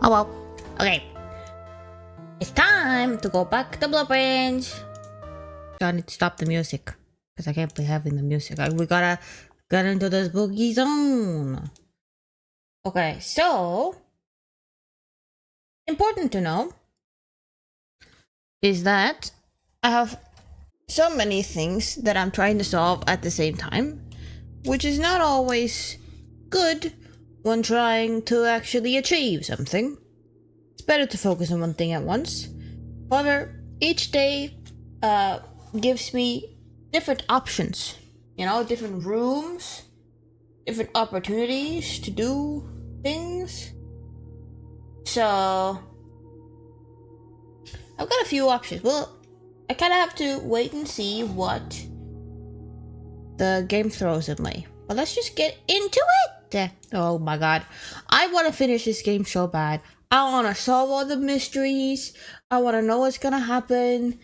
Oh well. Okay. It's time to go back to Blueprints. I need to stop the music. Because I can't be having the music. We gotta get into the spooky zone. Okay, so important to know is that I have so many things that I'm trying to solve at the same time, which is not always good when trying to actually achieve something. It's better to focus on one thing at once. However, each day gives me different options, different rooms, different opportunities to do things. So I've got a few options. Well, I kind of have to wait and see what the game throws at me. But let's just get into it. Oh my god. I want to finish this game so bad. I want to solve all the mysteries. I want to know what's going to happen.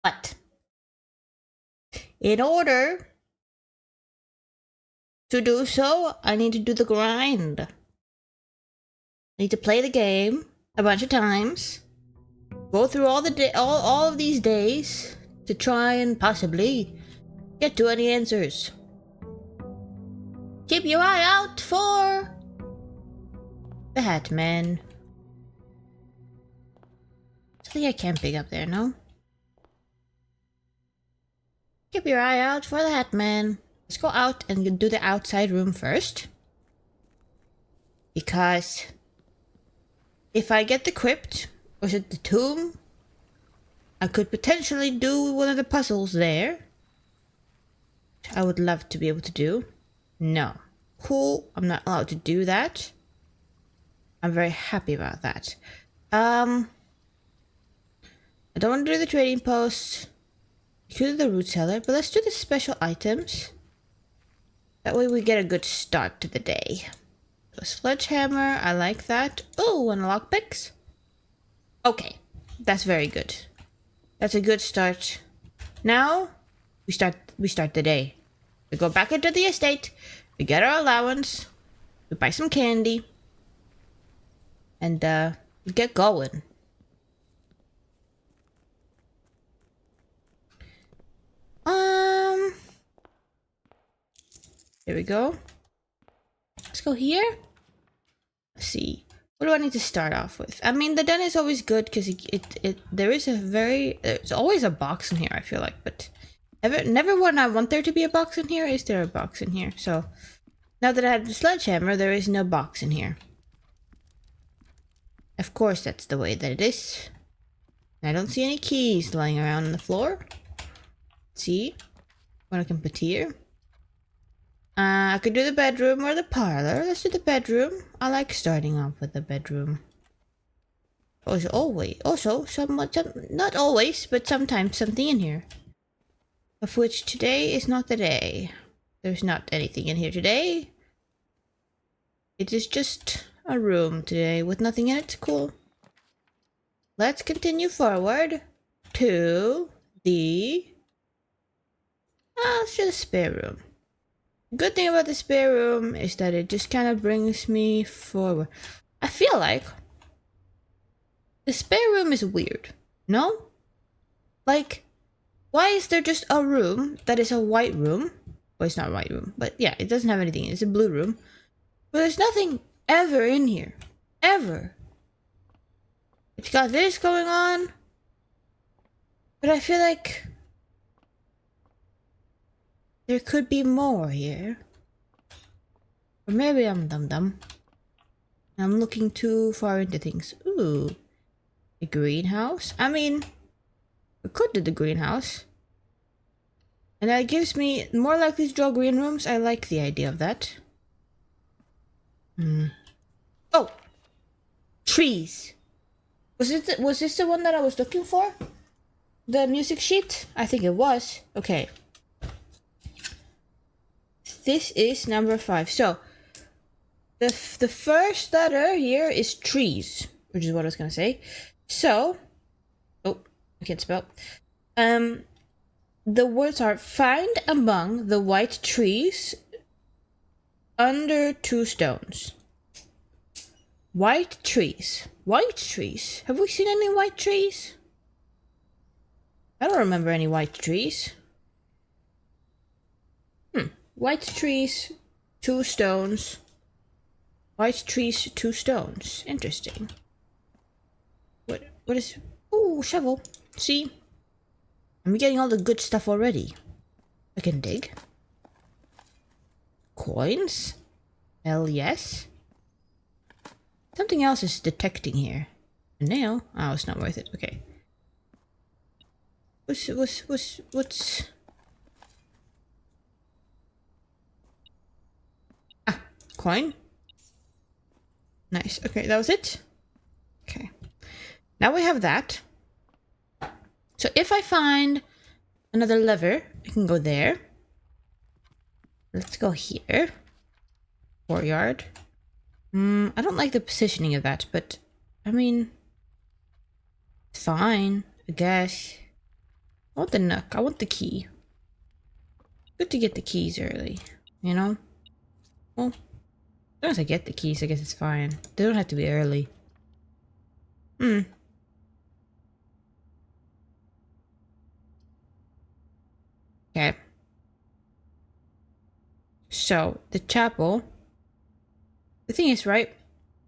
But in order to do so, I need to do the grind. I need to play the game a bunch of times. Go through all of these days to try and possibly get to any answers. Keep your eye out for the Hat Man. Something I can't pick up there, no? Keep your eye out for the Hat Man. Let's go out and do the outside room first. Because if I get the crypt, or is it the tomb? I could potentially do one of the puzzles there. I would love to be able to do. No. Cool, I'm not allowed to do that. I'm very happy about that. I don't want to do the trading post. You could do the root cellar, but let's do the special items. That way we get a good start to the day. So sledgehammer, I like that. Oh, and lockpicks. Okay, that's very good. That's a good start. Now we start the day. We go back into the estate. We get our allowance. We buy some candy. And we get going. Here we go. Let's go here. Let's see. What do I need to start off with? I mean, the den is always good because there's always a box in here, I feel like, but never when I want there to be a box in here is there a box in here. So now that I have the sledgehammer, there is no box in here. Of course, that's the way that it is. I don't see any keys lying around on the floor. Let's see what I can put here. I could do the bedroom or the parlor. Let's do the bedroom. I like starting off with the bedroom. Also, not always, but sometimes something in here. Of which today is not the day. There's not anything in here today. It is just a room today with nothing in it. Cool. Let's continue forward to the... let's do the spare room. Good thing about the spare room is that it just kind of brings me forward. I feel like the spare room is weird. No? Like, why is there just a room that is a white room? Well, it's not a white room, but yeah, it doesn't have anything. It's a blue room. But there's nothing ever in here. Ever. It's got this going on. But I feel like there could be more here. Or maybe I'm dumb. I'm looking too far into things. Ooh. A greenhouse? I mean, we could do the greenhouse. And that gives me more likely to draw green rooms. I like the idea of that. Oh! Trees! Was this the one that I was looking for? The music sheet? I think it was. Okay. This is number 5. So, the first letter here is trees, which is what I was gonna say. So, oh, I can't spell. The words are find among the white trees under 2 stones. White trees. White trees? Have we seen any white trees? I don't remember any white trees. White trees, 2 stones. White trees, 2 stones. Interesting. What is... Ooh, shovel. See? I'm getting all the good stuff already. I can dig. Coins? Hell yes. Something else is detecting here. A nail? Oh, it's not worth it. Okay. What's... Ah, coin? Nice. Okay, that was it? Okay. Now we have that. So if I find another lever, I can go there. Let's go here. Courtyard. I don't like the positioning of that, but I mean, it's fine, I guess. I want the nook. I want the key. Good to get the keys early, you know? Well, as long as I get the keys, I guess it's fine. They don't have to be early. Okay. So, the chapel. The thing is, right?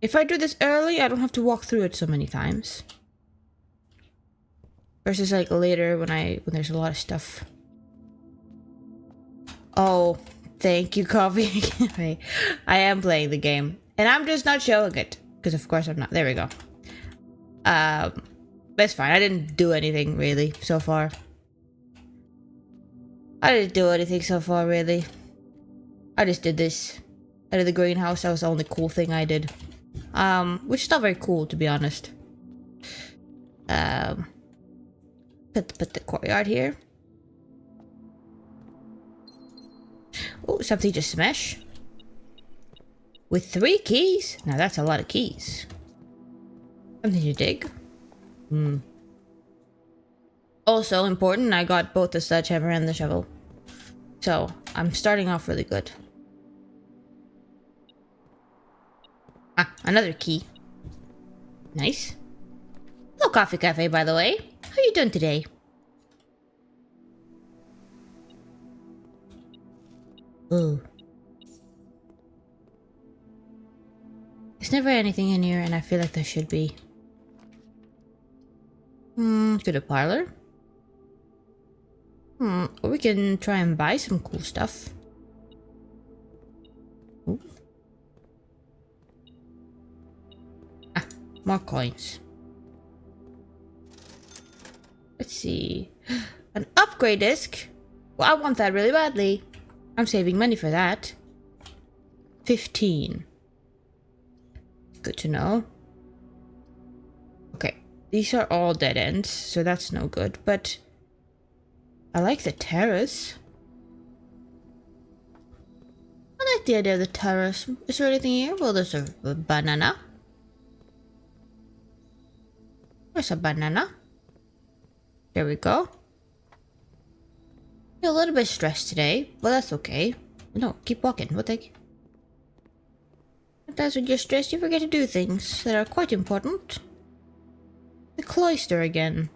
If I do this early, I don't have to walk through it so many times. Versus like later when there's a lot of stuff. Oh, thank you, coffee. I am playing the game. And I'm just not showing it. Because of course I'm not. There we go. That's fine. I didn't do anything really so far. I didn't do anything so far really. I just did this. I did the greenhouse. That was the only cool thing I did. Which is not very cool to be honest. Put the courtyard here. Oh, something to smash. With 3 keys? Now that's a lot of keys. Something to dig. Also important, I got both the sledgehammer and the shovel. So, I'm starting off really good. Ah, another key. Nice. Hello, Coffee Cafe, by the way. How are you doing today? Ooh. There's never anything in here, and I feel like there should be. To the parlor? Or we can try and buy some cool stuff. Ooh. Ah, more coins. Let's see. An upgrade disc? Well, I want that really badly. I'm saving money for that. 15. Good to know. Okay, these are all dead ends, so that's no good, but I like the terrace. I like the idea of the terrace. Is there anything here? Well, there's a banana. There's a banana. There we go. You're a little bit stressed today, but that's okay. No, keep walking. What the heck? Sometimes when you're stressed, you forget to do things that are quite important. The cloister again.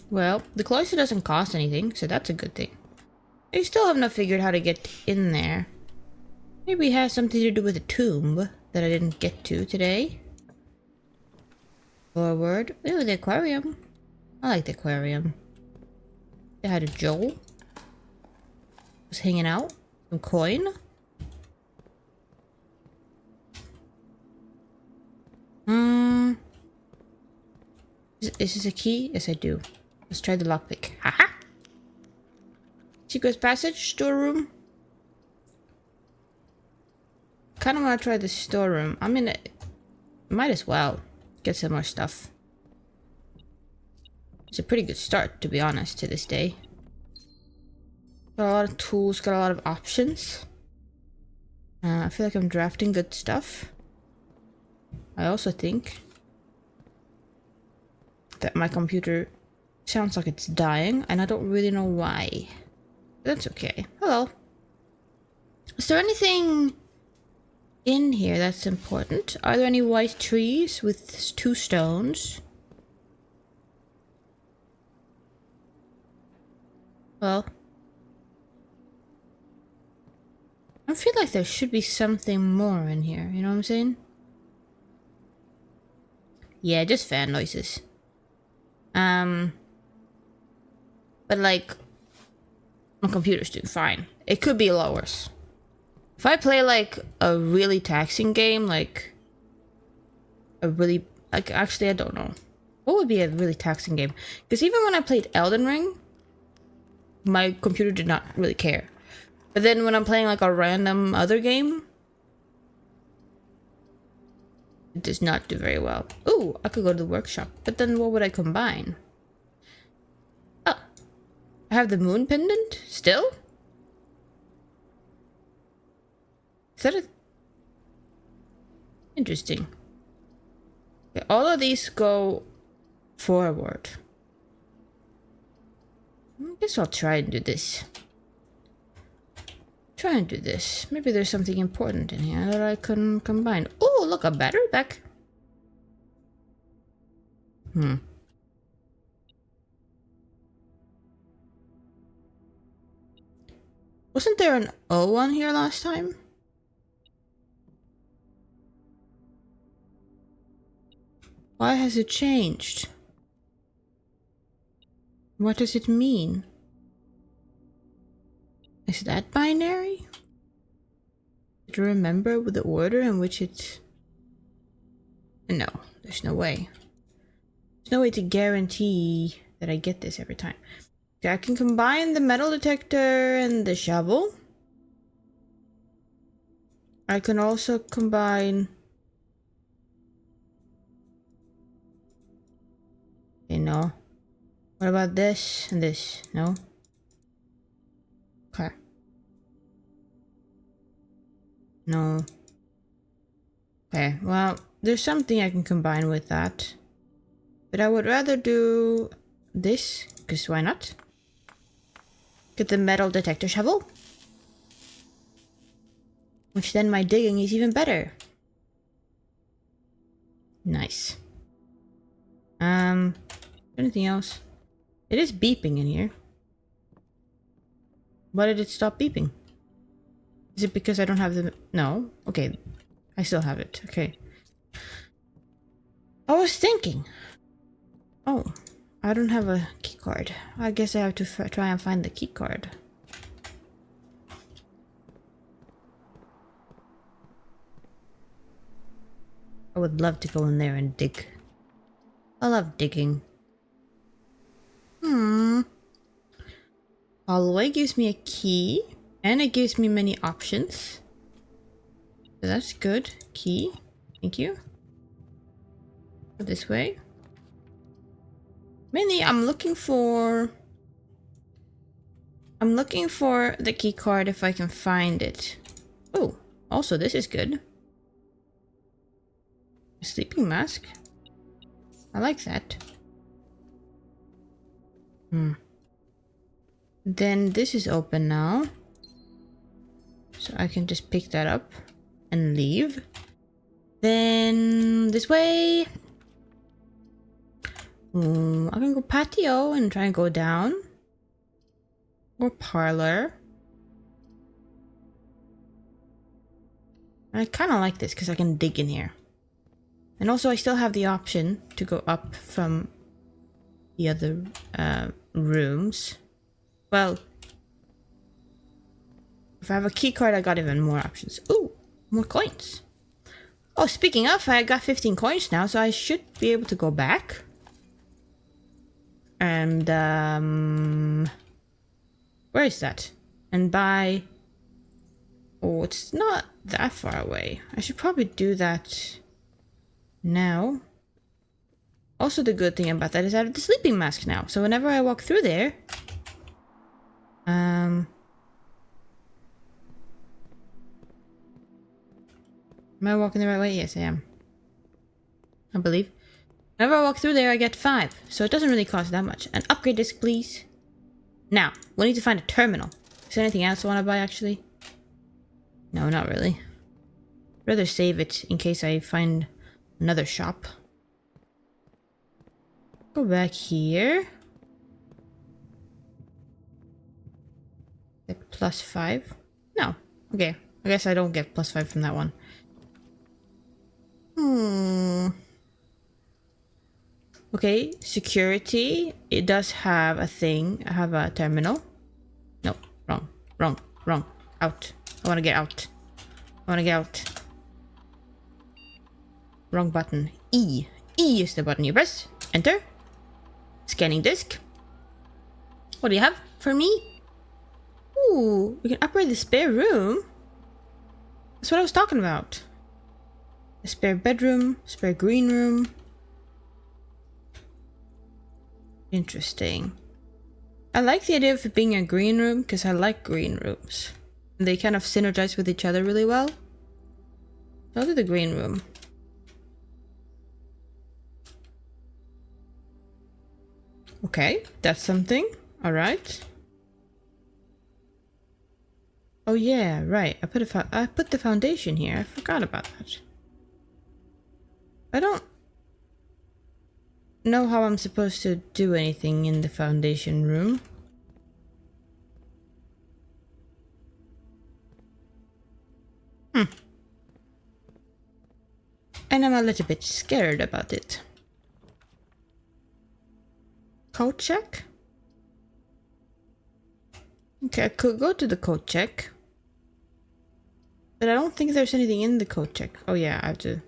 Well, the cloister doesn't cost anything, so that's a good thing. I still have not figured how to get in there. Maybe it has something to do with a tomb that I didn't get to today. Forward. Ooh, the aquarium. I like the aquarium. They had a Joel. Was hanging out. Some coin. Is this a key? Yes, I do. Let's try the lockpick. Haha! Secret passage? Storeroom? Kinda wanna try the storeroom. I mean, might as well get some more stuff. It's a pretty good start, to be honest, to this day. Got a lot of tools, got a lot of options. I feel like I'm drafting good stuff. I also think that my computer sounds like it's dying, and I don't really know why. That's okay. Hello. Is there anything in here that's important? Are there any white trees with 2 stones? Well, I feel like there should be something more in here, you know what I'm saying? Yeah, just fan noises. But like, my computer's doing fine. It could be a lot worse. If I play like a really taxing game, like actually I don't know. What would be a really taxing game? Because even when I played Elden Ring, my computer did not really care. But then when I'm playing like a random other game, it does not do very well. Ooh, I could go to the workshop. But then what would I combine? Oh, I have the moon pendant still? Is that a... Interesting. Okay, all of these go forward. I guess I'll try and do this. Try and do this. Maybe there's something important in here that I can combine. Oh, look, a battery pack. Wasn't there an O on here last time? Why has it changed? What does it mean? Is that binary? Do you remember the order in which it... No, there's no way. There's no way to guarantee that I get this every time. Okay, I can combine the metal detector and the shovel. I can also combine... Okay, no. What about this and this? No? Okay. No. Okay, well, there's something I can combine with that. But I would rather do this, because why not? Get the metal detector shovel. Which then my digging is even better. Nice. Anything else? It is beeping in here. Why did it stop beeping? Is it because I don't have the... No? Okay. I still have it. Okay. I was thinking. Oh. I don't have a keycard. I guess I have to try and find the keycard. I would love to go in there and dig. I love digging. Hallway gives me a key. And it gives me many options. So that's good. Key. Thank you. Go this way. Mainly, I'm looking for the key card if I can find it. Oh, also this is good. A sleeping mask. I like that. Then this is open now. So I can just pick that up and leave. Then this way. I can go patio and try and go down. Or parlor. I kind of like this because I can dig in here. And also I still have the option to go up from the other rooms. Well, if I have a key card, I got even more options. Ooh, more coins. Oh, speaking of, I got 15 coins now, so I should be able to go back. And, where is that? And buy... Oh, it's not that far away. I should probably do that now. Also, the good thing about that is I have the sleeping mask now. So whenever I walk through there... Am I walking the right way? Yes, I am. I believe. Whenever I walk through there, I get 5. So it doesn't really cost that much. An upgrade disc, please. Now, we need to find a terminal. Is there anything else I want to buy, actually? No, not really. I'd rather save it in case I find another shop. Go back here. Get +5. No. Okay. I guess I don't get +5 from that one. Okay, security. It does have a thing. I have a terminal. No, wrong. Out. I want to get out. Wrong button. E. E is the button you press. Enter. Scanning disk. What do you have for me? Ooh, we can upgrade the spare room. That's what I was talking about. A spare bedroom, spare green room. Interesting. I like the idea of it being a green room because I like green rooms. They kind of synergize with each other really well. I'll do the green room. Okay, that's something. Alright. Oh yeah, right. I put the foundation here. I forgot about that. I don't know how I'm supposed to do anything in the foundation room. And I'm a little bit scared about it. Code check? Okay, I could go to the code check. But I don't think there's anything in the code check. Oh yeah, I have to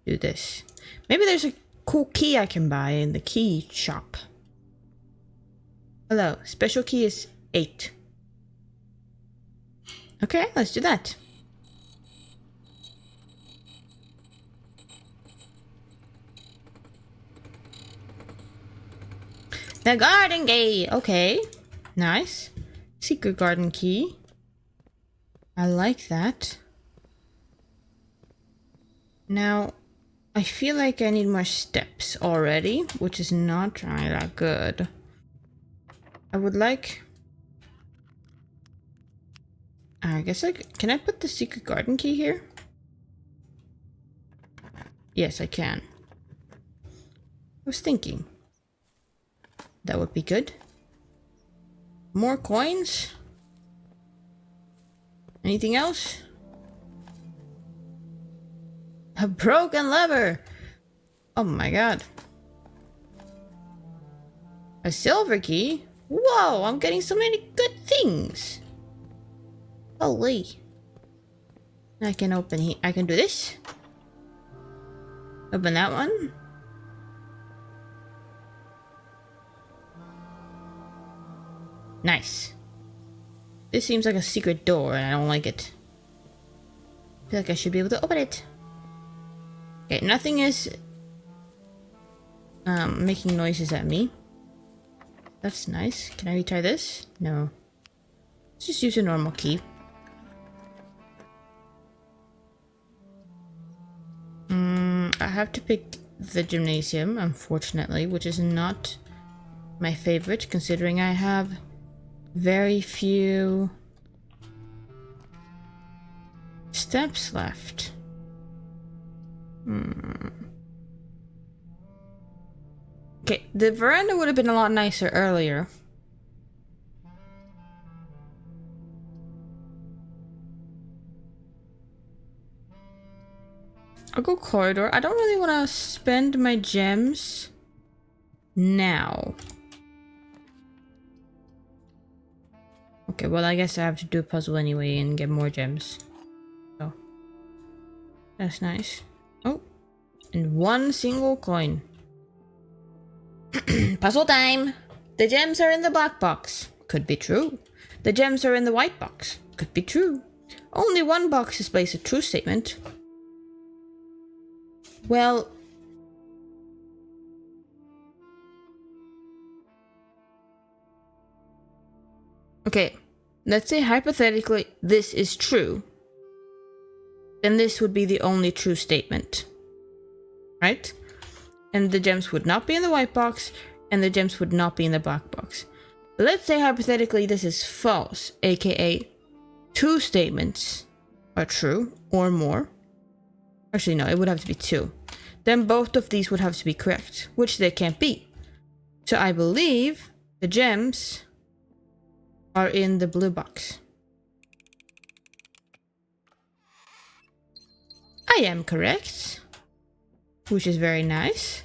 do this. Maybe there's a cool key I can buy in the key shop. Hello, special key is 8. Okay, let's do that. The garden gate. Okay, nice. Secret garden key. I like that. Now, I feel like I need more steps already, which is not really that good. I would like... I guess can I put the secret garden key here? Yes, I can. I was thinking that would be good. More coins? Anything else? A broken lever! Oh my god. A silver key? Whoa, I'm getting so many good things! Holy. I can open here. I can do this. Open that one. Nice. This seems like a secret door and I don't like it. I feel like I should be able to open it. Okay, nothing is making noises at me. That's nice. Can I retry this? No. Let's just use a normal key. I have to pick the gymnasium, unfortunately, which is not my favorite, considering I have very few steps left. Okay, the veranda would have been a lot nicer earlier. I'll go corridor. I don't really want to spend my gems now. Okay, well, I guess I have to do a puzzle anyway and get more gems. So, that's nice. Oh, and one single coin. Puzzle time! The gems are in the black box. Could be true. The gems are in the white box. Could be true. Only one box displays a true statement. Well... okay, let's say hypothetically this is true. Then this would be the only true statement. Right? And the gems would not be in the white box, and the gems would not be in the black box. But let's say hypothetically this is false, aka 2 statements are true or more. Actually, no, it would have to be 2. Then both of these would have to be correct, which they can't be. So I believe the gems are in the blue box. I am correct, which is very nice.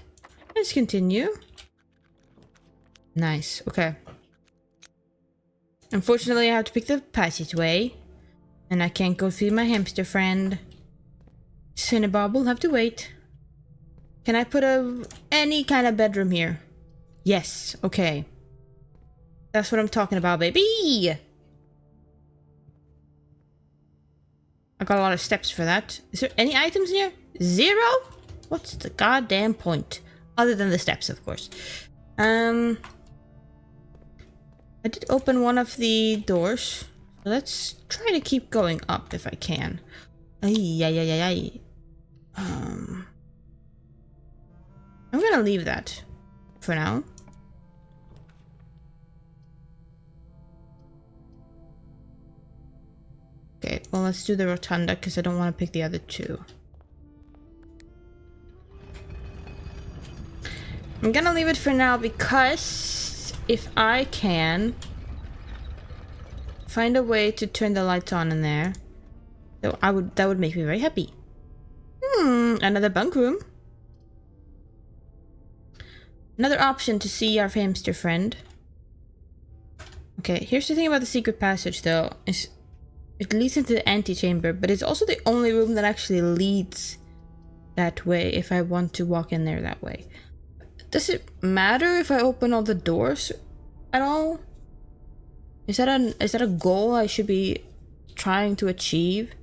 Let's continue. Nice, okay. Unfortunately, I have to pick the passageway, and I can't go feed my hamster friend. Cinnabon will have to wait. Can I put any kind of bedroom here? Yes, okay. That's what I'm talking about, baby! I got a lot of steps for that. Is there any items here? 0? What's the goddamn point? Other than the steps, of course. I did open one of the doors. So let's try to keep going up if I can. I'm gonna leave that for now. Okay, well, let's do the rotunda because I don't want to pick the other 2. I'm gonna leave it for now because if I can find a way to turn the lights on in there, so that would make me very happy. Another bunk room. Another option to see our hamster friend. Okay, here's the thing about the secret passage though, is it leads into the antechamber, but it's also the only room that actually leads that way if I want to walk in there that way. Does it matter if I open all the doors at all? Is that a goal I should be trying to achieve?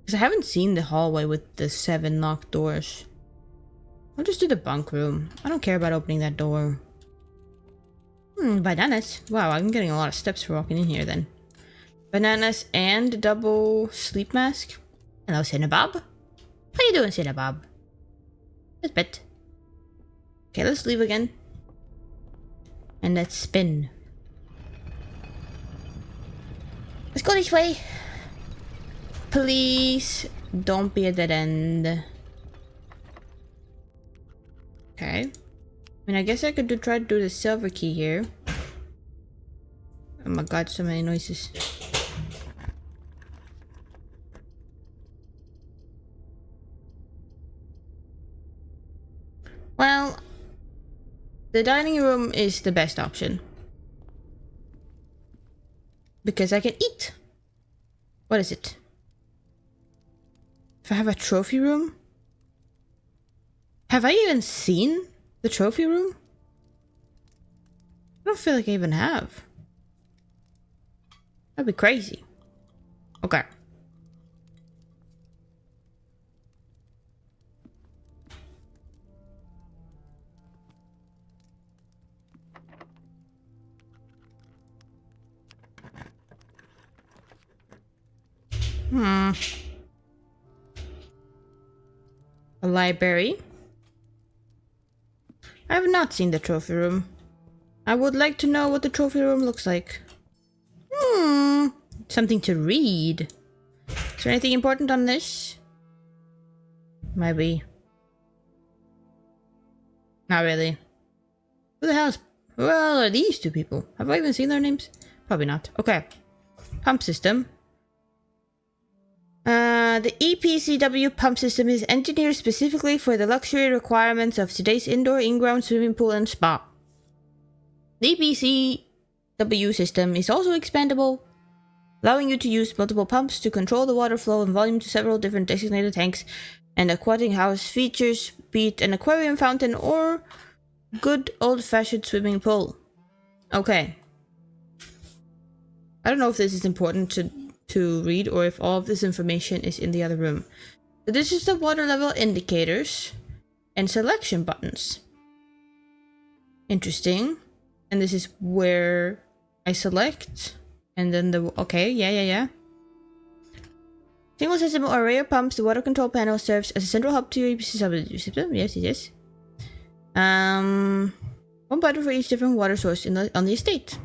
Because I haven't seen the hallway with the 7 locked doors. I'll just do the bunk room. I don't care about opening that door. Bananas. Wow, I'm getting a lot of steps for walking in here then. Bananas and double sleep mask. Hello, Cinnabon. How you doing, Cinnabon? Let's bet. Okay, let's leave again. And let's spin. Let's go this way. Please don't be a dead end. Okay. I mean, I guess I could try to do the silver key here. Oh my god, so many noises. Well, the dining room is the best option. Because I can eat. What is it? If I have a trophy room? Have I even seen the trophy room? I don't feel like I even have. That'd be crazy. Okay. A library. I have not seen the trophy room. I would like to know what the trophy room looks like. Something to read. Is there anything important on this? Maybe. Not really. Who the hell's... Who are these 2 people? Have I even seen their names? Probably not. Okay. Pump system. The EPCW pump system is engineered specifically for the luxury requirements of today's indoor in-ground swimming pool and spa. The EPCW system is also expandable, allowing you to use multiple pumps to control the water flow and volume to several different designated tanks and aquatic house features, be it an aquarium fountain or good old-fashioned swimming pool. Okay. I don't know if this is important to read or if all of this information is in the other room. So this is the water level indicators and selection buttons. Interesting. And this is where I select and then the... Okay, yeah. Single system or array of pumps, the water control panel serves as a central hub to your EPC system. Yes. What One button for each different water source on the estate.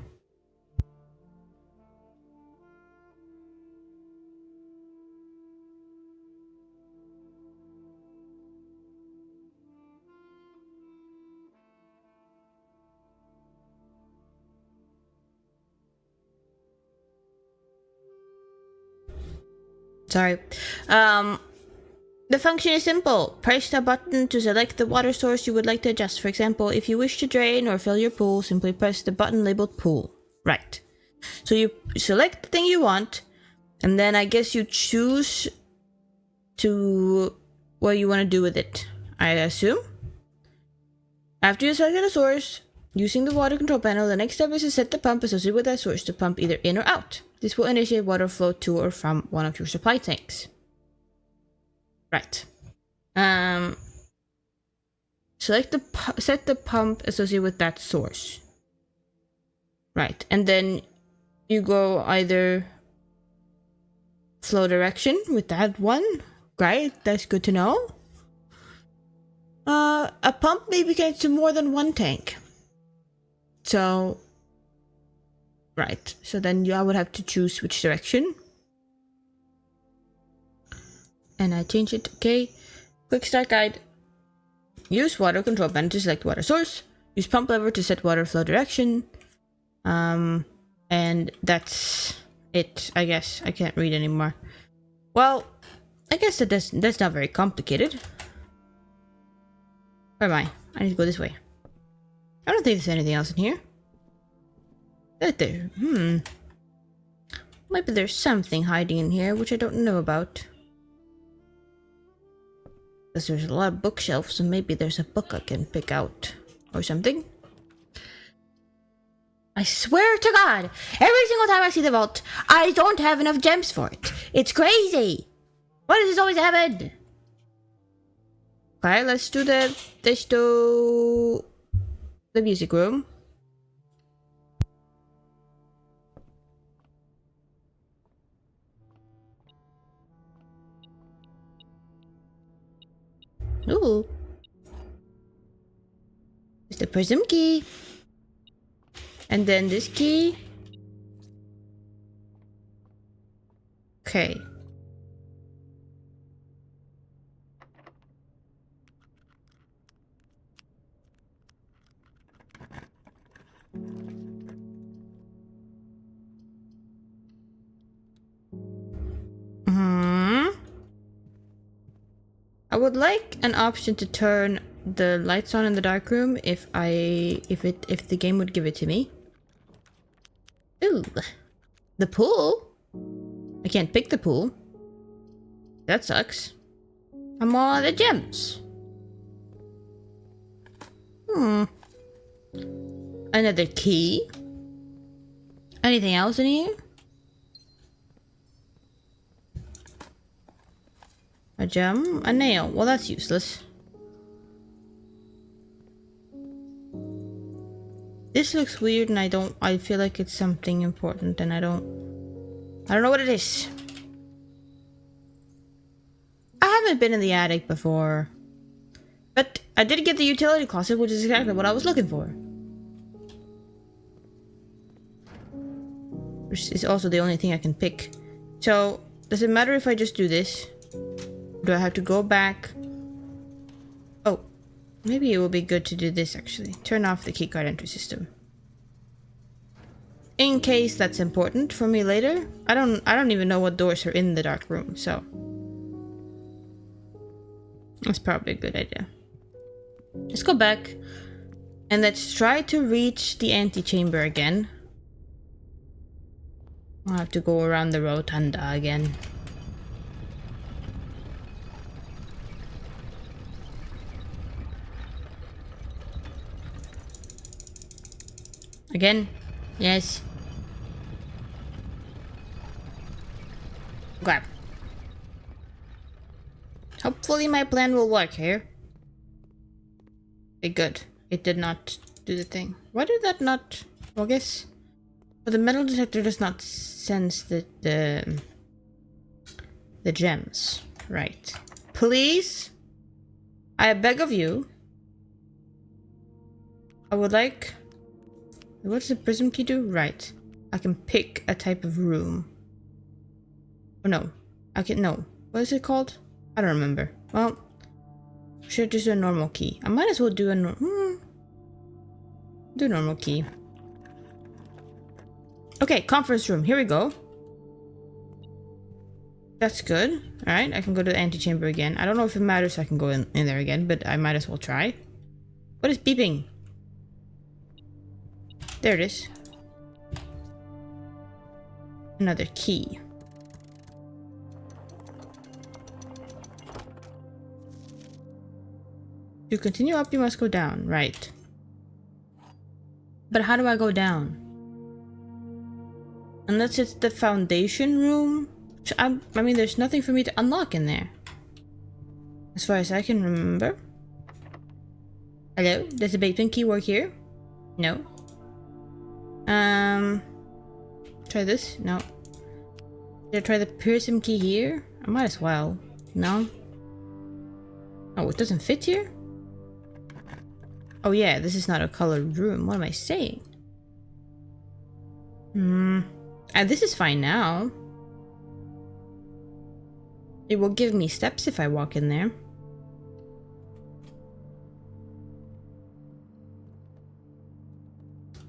Sorry. The function is simple. Press the button to select the water source you would like to adjust. For example, if you wish to drain or fill your pool, simply press the button labeled pool. Right. So you select the thing you want, and then I guess you choose to what you want to do with it, I assume. After you select a source, using the water control panel, the next step is to set the pump associated with that source to pump either in or out. This will initiate water flow to or from one of your supply tanks. Right. Set the pump associated with that source. Right, and then you go either flow direction with that one. Right, that's good to know. A pump may be connected to more than one tank. So, right, so then I would have to choose which direction. And I change it. Okay. Quick start guide. Use water control panel to select water source. Use pump lever to set water flow direction. And that's it, I guess. I can't read anymore. Well, I guess that's not very complicated. Where am I? I need to go this way. I don't think there's anything else in here. Right there. Maybe there's something hiding in here which I don't know about. Because there's a lot of bookshelves, so maybe there's a book I can pick out. Or something. I swear to God, every single time I see the vault, I don't have enough gems for it. It's crazy. Why does this always happen? Okay, let's do the music room. Ooh. It's the prism key. And then this key. Okay. I would like an option to turn the lights on in the dark room if the game would give it to me. Ooh. The pool? I can't pick the pool. That sucks. I'm all out of gems. Another key? Anything else in here? A gem? A nail. Well, that's useless. This looks weird and I feel like it's something important and I don't know what it is. I haven't been in the attic before. But I did get the utility closet, which is exactly what I was looking for. Which is also the only thing I can pick. So, does it matter if I just do this? Do I have to go back? Oh, maybe it will be good to do this actually. Turn off the keycard entry system. In case that's important for me later. I don't even know what doors are in the dark room, so that's probably a good idea. Let's go back and let's try to reach the antechamber again. I'll have to go around the rotunda again. Again? Yes. Grab. Hopefully my plan will work here. Okay, good. It did not do the thing. Why did that not... Well, I guess... Well, the metal detector does not sense the gems. Right. Please? I beg of you. I would like... What does the prism key do? Right. I can pick a type of room. Oh no. I can... No. What is it called? I don't remember. Well, should just do a normal key. I might as well do a... do a normal key. Okay, conference room. Here we go. That's good. Alright, I can go to the antechamber again. I don't know if it matters if I can go in there again, but I might as well try. What is beeping? There it is. Another key. To continue up, you must go down. Right. But how do I go down? Unless it's the foundation room. I mean, there's nothing for me to unlock in there. As far as I can remember. Hello? Does the basement key work here? No. Try this? No. Did I try the prism key here? I might as well. No? Oh, it doesn't fit here? Oh yeah, this is not a colored room. What am I saying? This is fine now. It will give me steps if I walk in there.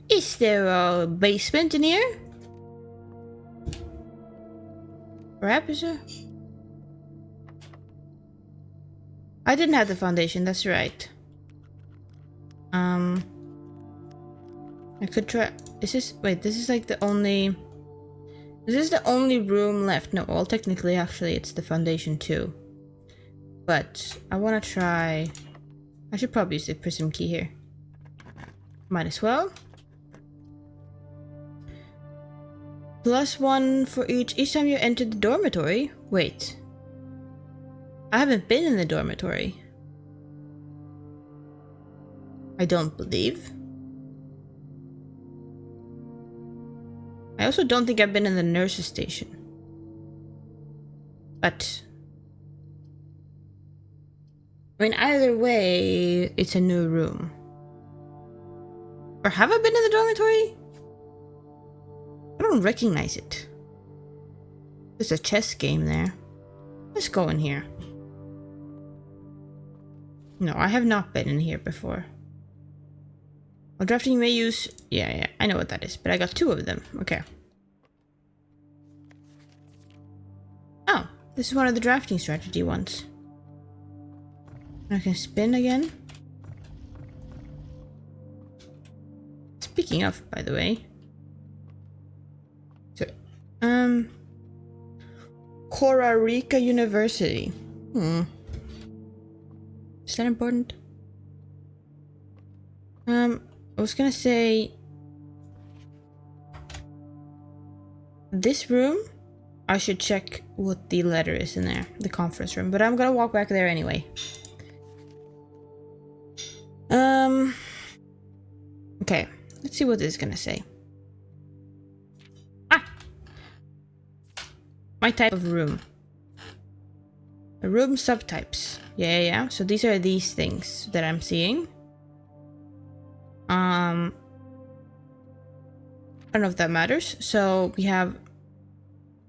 Is there a basement in here? Perhaps? I didn't have the foundation, that's right. I could try... Is this... Wait, this is like the only... This is the only room left. No, well, technically, actually, it's the foundation too. But I want to try... I should probably use the prism key here. Might as well. +1 for each time you enter the dormitory. Wait. I haven't been in the dormitory. I don't believe. I also don't think I've been in the nurse's station. But... I mean, either way, it's a new room. Or have I been in the dormitory? I don't recognize it. There's a chess game there. Let's go in here. No, I have not been in here before. While drafting, you may use... Yeah, I know what that is, but I got 2 of them. Okay. Oh, this is one of the drafting strategy ones. I can spin again. Speaking of, by the way. So, Costa Rica University. Is that important? I was gonna say this room, I should check what the letter is in there, the conference room, but I'm gonna walk back there anyway. Okay, let's see what this is gonna say. My type of room. The room subtypes. Yeah. So these are these things that I'm seeing. I don't know if that matters. So we have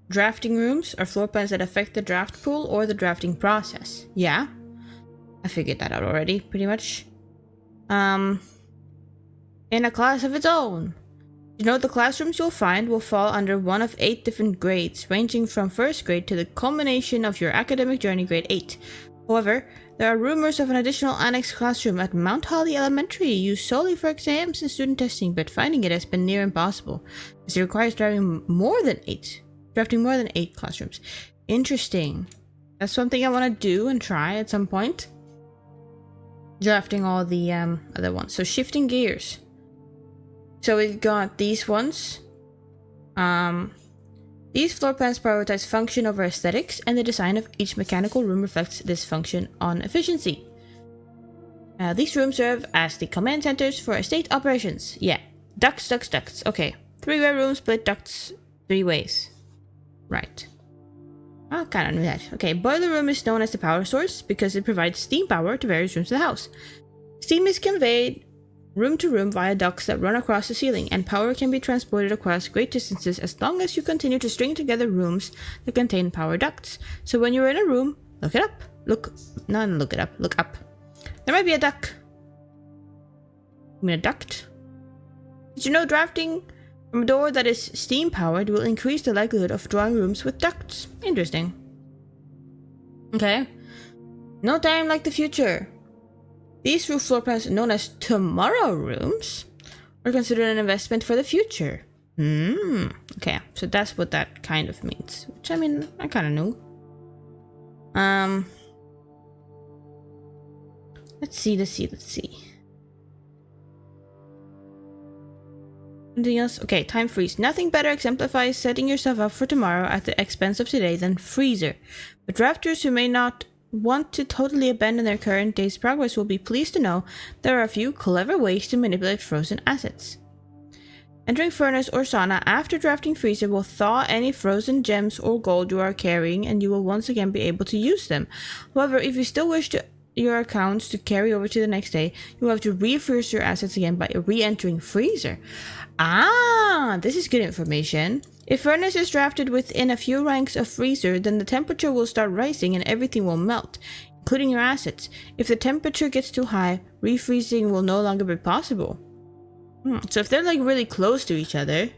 drafting rooms or floor plans that affect the draft pool or the drafting process. Yeah, I figured that out already, pretty much. In a class of its own. You know, the classrooms you'll find will fall under one of 8 different grades, ranging from first grade to the culmination of your academic journey, grade 8. However, there are rumors of an additional annex classroom at Mount Holly Elementary used solely for exams and student testing, but finding it has been near impossible, as it requires drafting more than 8 classrooms. Interesting. That's something I want to do and try at some point. Drafting all the other ones. So shifting gears. So we've got these ones. These floor plans prioritize function over aesthetics, and the design of each mechanical room reflects this function on efficiency. These rooms serve as the command centers for estate operations. Yeah. Ducts. Okay. 3-way room split ducts 3 ways. Right. I kind of knew that. Okay. Boiler room is known as the power source because it provides steam power to various rooms of the house. Steam is conveyed room to room via ducts that run across the ceiling, and power can be transported across great distances as long as you continue to string together rooms that contain power ducts. So when you're in a room, look it up. Look up. There might be a duct. I mean a duct? Did you know drafting from a door that is steam powered will increase the likelihood of drawing rooms with ducts? Interesting. Okay. No time like the future. These roof floor plans, known as tomorrow rooms, are considered an investment for the future. Okay, so that's what that kind of means. Which, I mean, I kind of knew. Let's see. Anything else? Okay, time freeze. Nothing better exemplifies setting yourself up for tomorrow at the expense of today than freezer. But drafters who may not want to totally abandon their current day's progress will be pleased to know there are a few clever ways to manipulate frozen assets. Entering furnace or sauna after drafting freezer will thaw any frozen gems or gold you are carrying, and you will once again be able to use them. However, if you still wish your accounts to carry over to the next day, you will have to refreeze your assets again by re-entering freezer. Ah, this is good information. If furnace is drafted within a few ranks of freezer, then the temperature will start rising and everything will melt, including your assets. If the temperature gets too high, refreezing will no longer be possible. So if they're like really close to each other,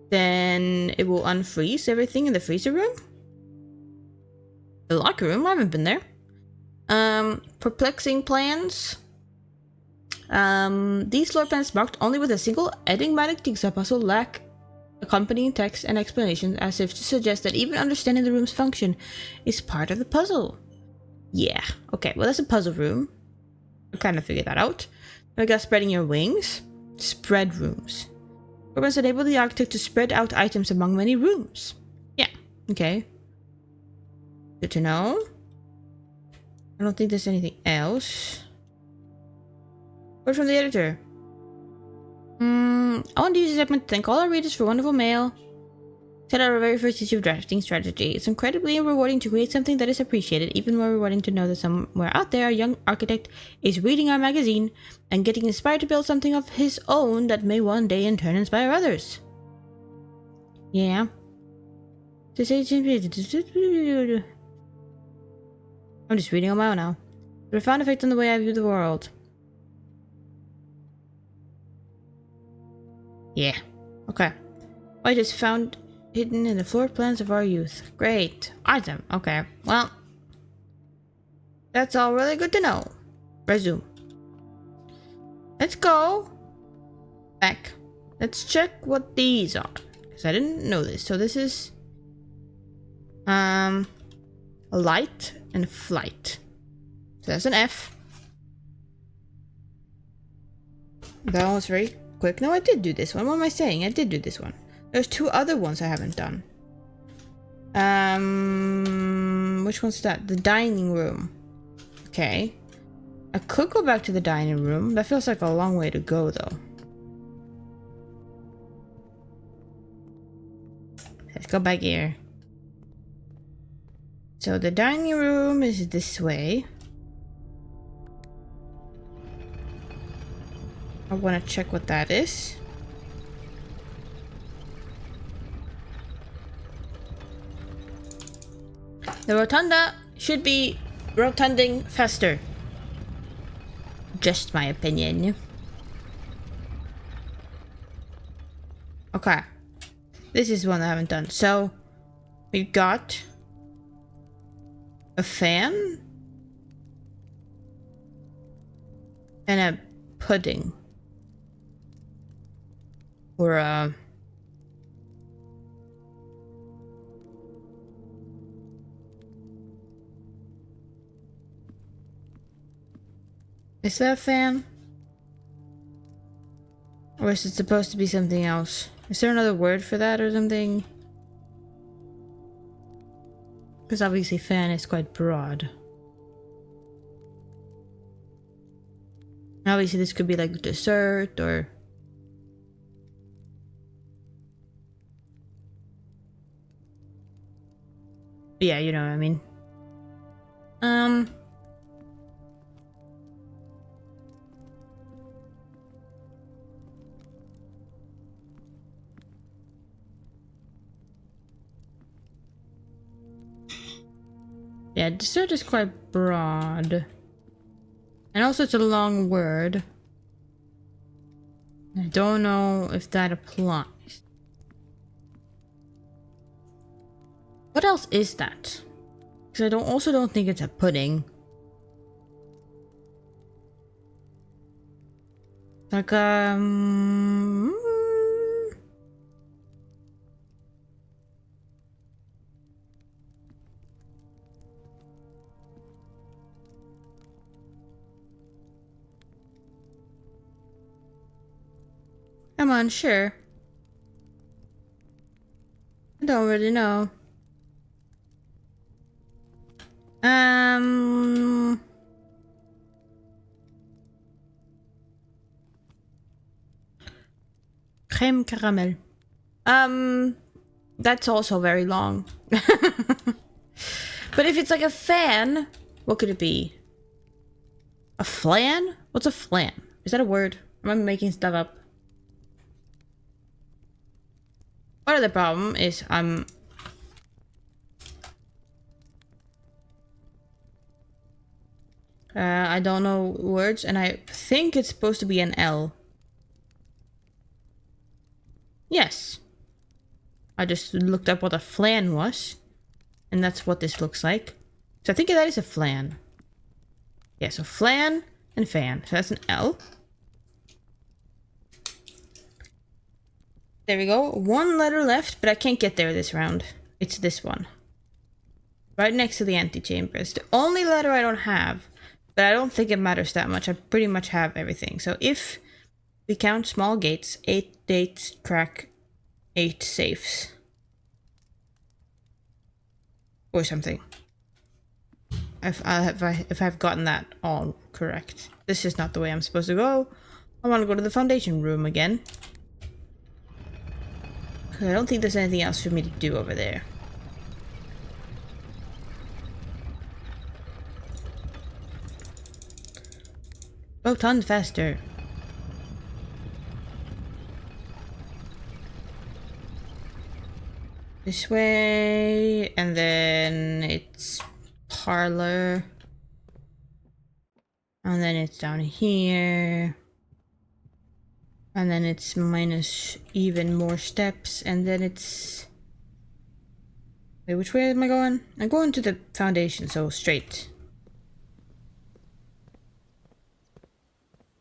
then it will unfreeze everything in the freezer room? The locker room? I haven't been there. Perplexing plans. These floor plans marked only with a single enigmatic jigsaw puzzle lack accompanying text and explanations, as if to suggest that even understanding the room's function is part of the puzzle. Yeah, okay, well that's a puzzle room. I kind of figured that out. I got spreading your wings. Spread rooms. Rooms enable the architect to spread out items among many rooms. Yeah, okay. Good to know. I don't think there's anything else. Word from the editor. I want to use this segment to thank all our readers for wonderful mail. Set out our very first issue of drafting strategy. It's incredibly rewarding to create something that is appreciated, even more rewarding to know that somewhere out there a young architect is reading our magazine and getting inspired to build something of his own that may one day in turn inspire others. Yeah. I'm just reading on my own now. A profound effect on the way I view the world. Yeah. Okay. I just found hidden in the floor plans of our youth. Great. Awesome. Okay. Well, that's all really good to know. Resume. Let's go back. Let's check what these are, because I didn't know this. So this is light and flight. So that's an F. That one was very quick. No, I did do this one. What am I saying? I did do this one. There's two other ones I haven't done. Which one's that? The dining room. Okay. I could go back to the dining room. That feels like a long way to go, though. Let's go back here. So the dining room is this way. I want to check what that is. The rotunda should be rotunding faster. Just my opinion. Okay. This is one I haven't done. So, we got a fan and a pudding. Or a... Is that a fan? Or is it supposed to be something else? Is there another word for that or something? Because obviously fan is quite broad. Obviously this could be like dessert or... Yeah, you know what I mean. Yeah, desert is quite broad. And also it's a long word. I don't know if that applies. What else is that? Because I also don't think it's a pudding. Like I'm unsure. I don't really know. Crème caramel. That's also very long. But if it's like a fan, what could it be? A flan? What's a flan? Is that a word? Am I making stuff up? Part of the problem is I don't know words, and I think it's supposed to be an L. Yes. I just looked up what a flan was, and that's what this looks like. So I think that is a flan. Yeah, so flan and fan. So that's an L. There we go. One letter left, but I can't get there this round. It's this one. Right next to the antechamber. It's the only letter I don't have, but I don't think it matters that much. I pretty much have everything. So if we count small gates, 8 gates track 8 safes. Or something. If I've gotten that all correct. This is not the way I'm supposed to go. I want to go to the foundation room again. I don't think there's anything else for me to do over there. Oh, tons faster. This way, and then it's parlor. And then it's down here. And then it's minus even more steps, and then it's... Wait, which way am I going? I'm going to the foundation, so straight.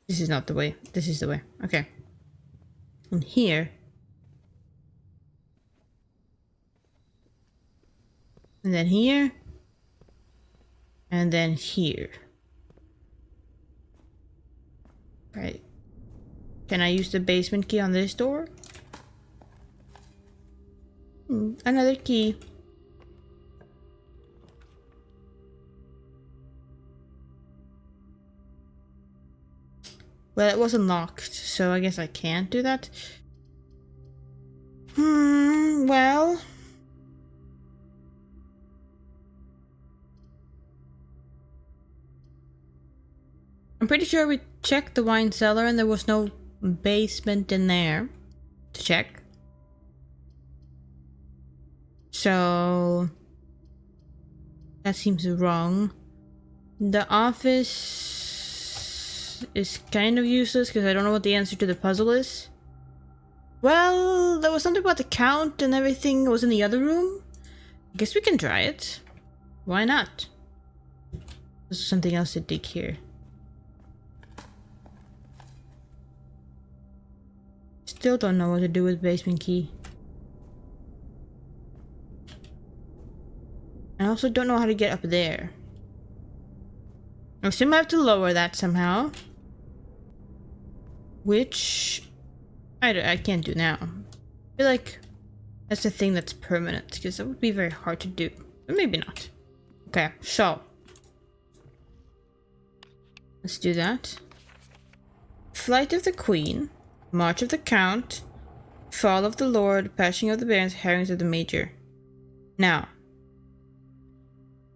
This is not the way. This is the way. Okay. And here. And then here. And then here. Right. Can I use the basement key on this door? Another key. Well, it wasn't locked, so I guess I can't do that. Well... I'm pretty sure we checked the wine cellar and there was no basement in there to check. So... that seems wrong. The office is kind of useless because I don't know what the answer to the puzzle is. Well, there was something about the count and everything was in the other room. I guess we can try it. Why not? There's something else to dig here. Still don't know what to do with basement key. I also don't know how to get up there. I assume I have to lower that somehow. Which... I can't do now. I feel like that's a thing that's permanent, because that would be very hard to do. But maybe not. Okay, so... let's do that. Flight of the Queen. March of the Count. Fall of the Lord. Passing of the Barons. Herrings of the Major. Now...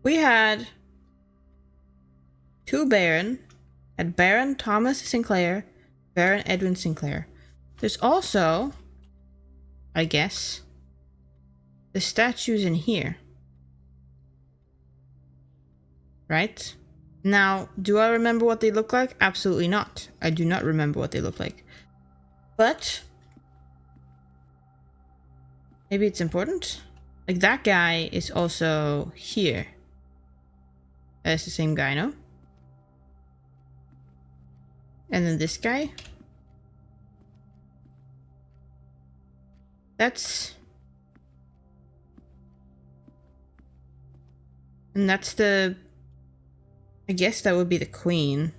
we had... 2 Baron. Had Baron Thomas Sinclair. Baron Edwin Sinclair. There's also... I guess... the statues in here. right? Now, do I remember what they look like? Absolutely not. I do not remember what they look like. But maybe it's important. Like that guy is also here. That's the same guy, no? And then this guy. That's... And that's the... I guess that would be the queen.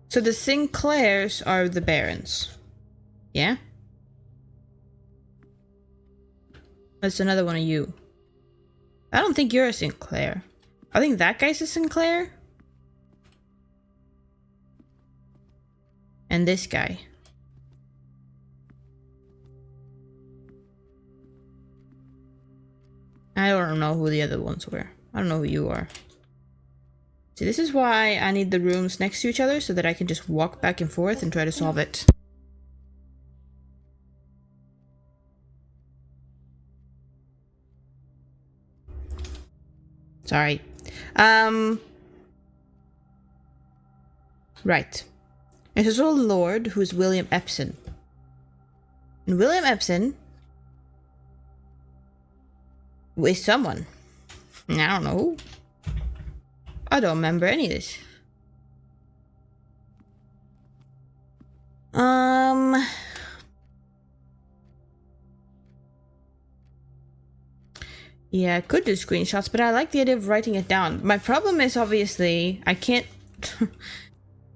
So the Sinclairs are the barons. Yeah? That's another one of you. I don't think you're a Sinclair. I think that guy's a Sinclair. And this guy. I don't know who the other ones were. I don't know who you are. See, this is why I need the rooms next to each other so that I can just walk back and forth and try to solve it. Sorry. Right. There's a lord who's William Epson. And William Epson is someone. I don't know who. I don't remember any of this. Yeah, I could do screenshots, but I like the idea of writing it down. My problem is obviously I can't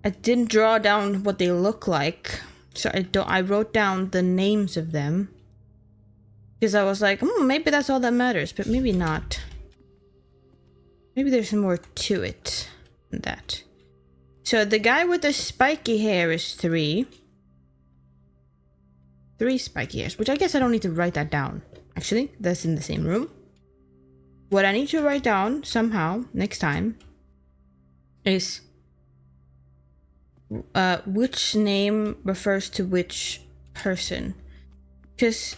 I didn't draw down what they look like. So I wrote down the names of them. Because I was like, maybe that's all that matters, but maybe not. Maybe there's more to it than that. So the guy with the spiky hair is 3. 3 spiky hairs, which I guess I don't need to write that down. Actually, that's in the same room. What I need to write down somehow next time is which name refers to which person. Because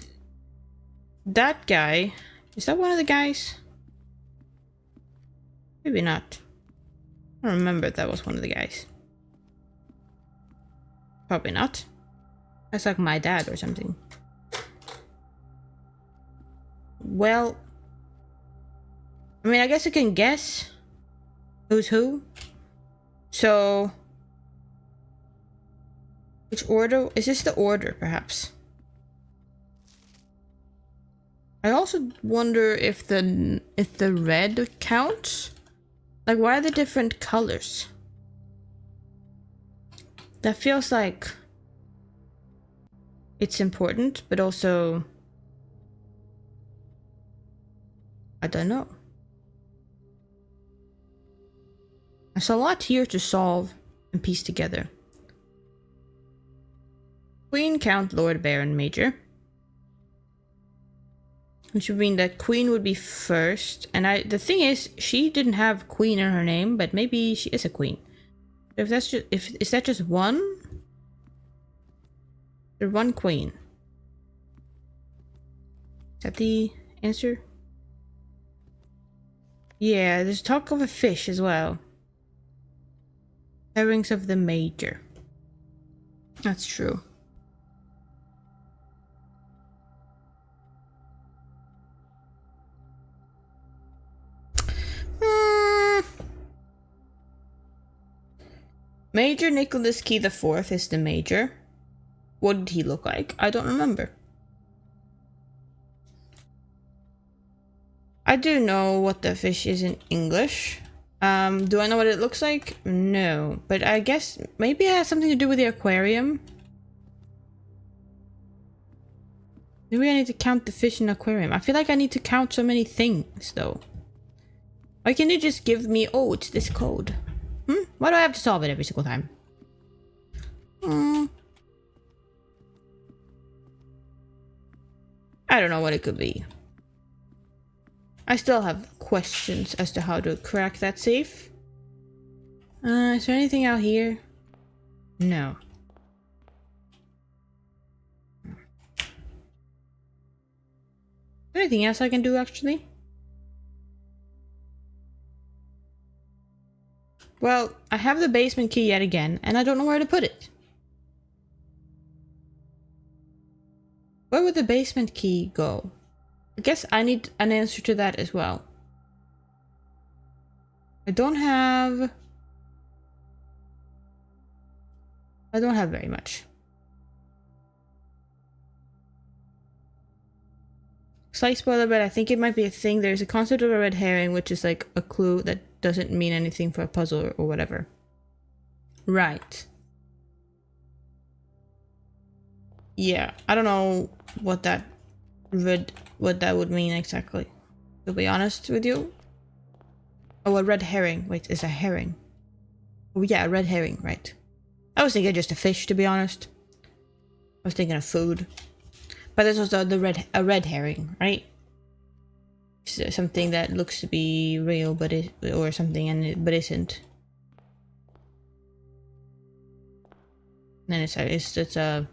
that guy, is that one of the guys? Maybe not. I don't remember if that was one of the guys. Probably not. That's like my dad or something. Well, I mean, I guess I can guess who's who. So, which order? Is this the order, perhaps? I also wonder if the red counts. Like, why are the different colors? That feels like it's important, but also I don't know. There's a lot here to solve and piece together. Queen, Count, Lord, Baron, Major. Which would mean that Queen would be first. And the thing is, she didn't have Queen in her name, but maybe she is a Queen. If that's just, is that just one? There's one Queen. Is that the answer? Yeah, there's talk of a fish as well. Herrings of the Major. That's true. Major Nicholas Key IV is the major. What did he look like? I don't remember. I do know what the fish is in English. Do I know what it looks like? No. But I guess maybe it has something to do with the aquarium. Maybe I need to count the fish in the aquarium. I feel like I need to count so many things, though. Why can't you just give me, oh, it's this code? Why do I have to solve it every single time? I don't know what it could be. I still have questions as to how to crack that safe. Is there anything out here? No. Anything else I can do, actually? Well, I have the basement key yet again, and I don't know where to put it. Where would the basement key go? I guess I need an answer to that as well. I don't have very much. Slight spoiler, but I think it might be a thing. There's a concept of a red herring, which is like a clue that doesn't mean anything for a puzzle or whatever. Right. Yeah, I don't know what that would mean exactly. To be honest with you. Oh, a red herring. Wait, is a herring? Oh yeah, a red herring, right. I was thinking just a fish, to be honest. I was thinking of food. But there's also a red herring, right? Something that looks to be real, but or something, but isn't. And then it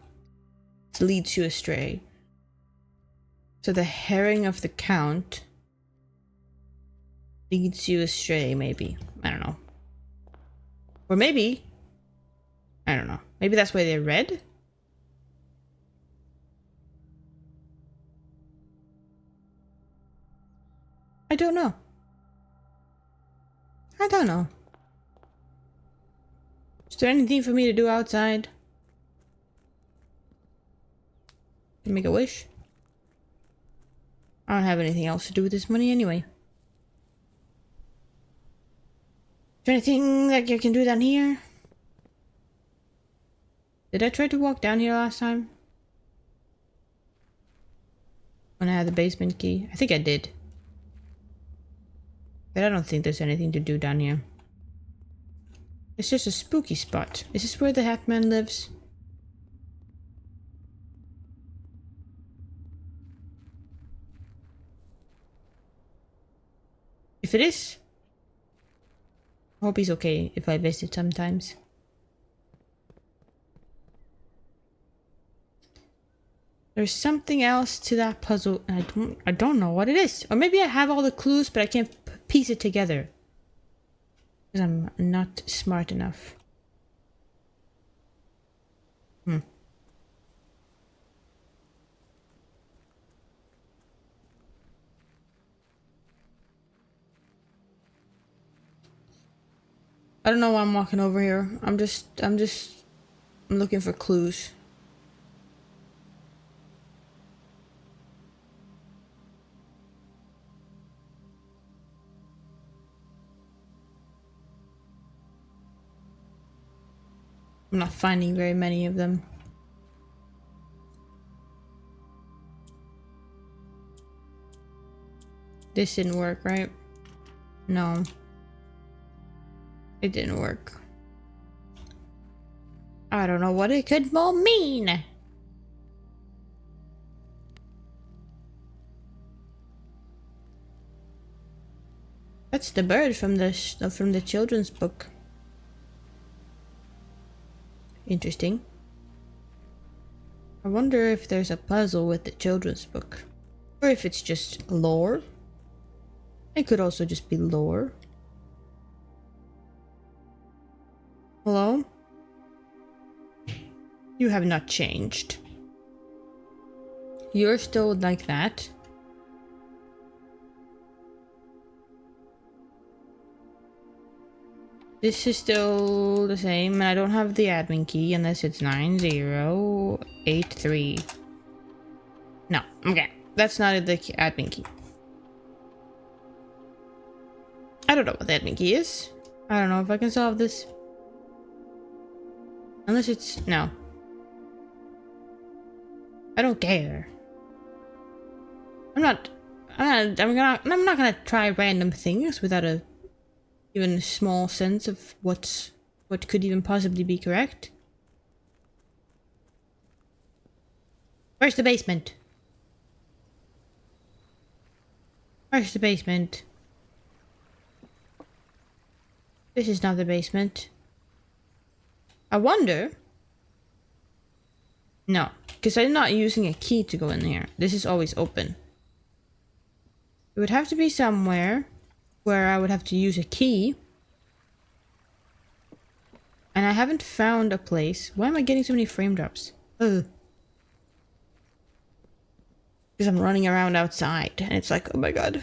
leads you astray. So the herring of the count leads you astray, maybe. I don't know. Or maybe, I don't know. Maybe that's why they're red? I don't know. I don't know. Is there anything for me to do outside? Can make a wish? I don't have anything else to do with this money anyway. Is there anything that you can do down here? Did I try to walk down here last time? When I had the basement key? I think I did. But I don't think there's anything to do down here. It's just a spooky spot. Is this where the Hat Man lives? If it is, I hope he's okay if I visit sometimes. There's something else to that puzzle, and I don't know what it is. Or maybe I have all the clues, but I can't piece it together. Because I'm not smart enough. I don't know why I'm walking over here. I'm looking for clues. I'm not finding very many of them. This didn't work, right? No. It didn't work. I don't know what it could all mean. That's the bird from the children's book. Interesting. I wonder if there's a puzzle with the children's book. Or if it's just lore. It could also just be lore. Hello? You have not changed. You're still like that. This is still the same, and I don't have the admin key unless it's 9083. No, okay. That's not the admin key. I don't know what the admin key is. I don't know if I can solve this. Unless it's... no. I don't care. I'm not gonna try random things without even a small sense of what could even possibly be correct. Where's the basement? Where's the basement? This is not the basement. I wonder... no, because I'm not using a key to go in here. This is always open. It would have to be somewhere where I would have to use a key. And I haven't found a place. Why am I getting so many frame drops? Ugh. Because I'm running around outside and it's like, oh my god.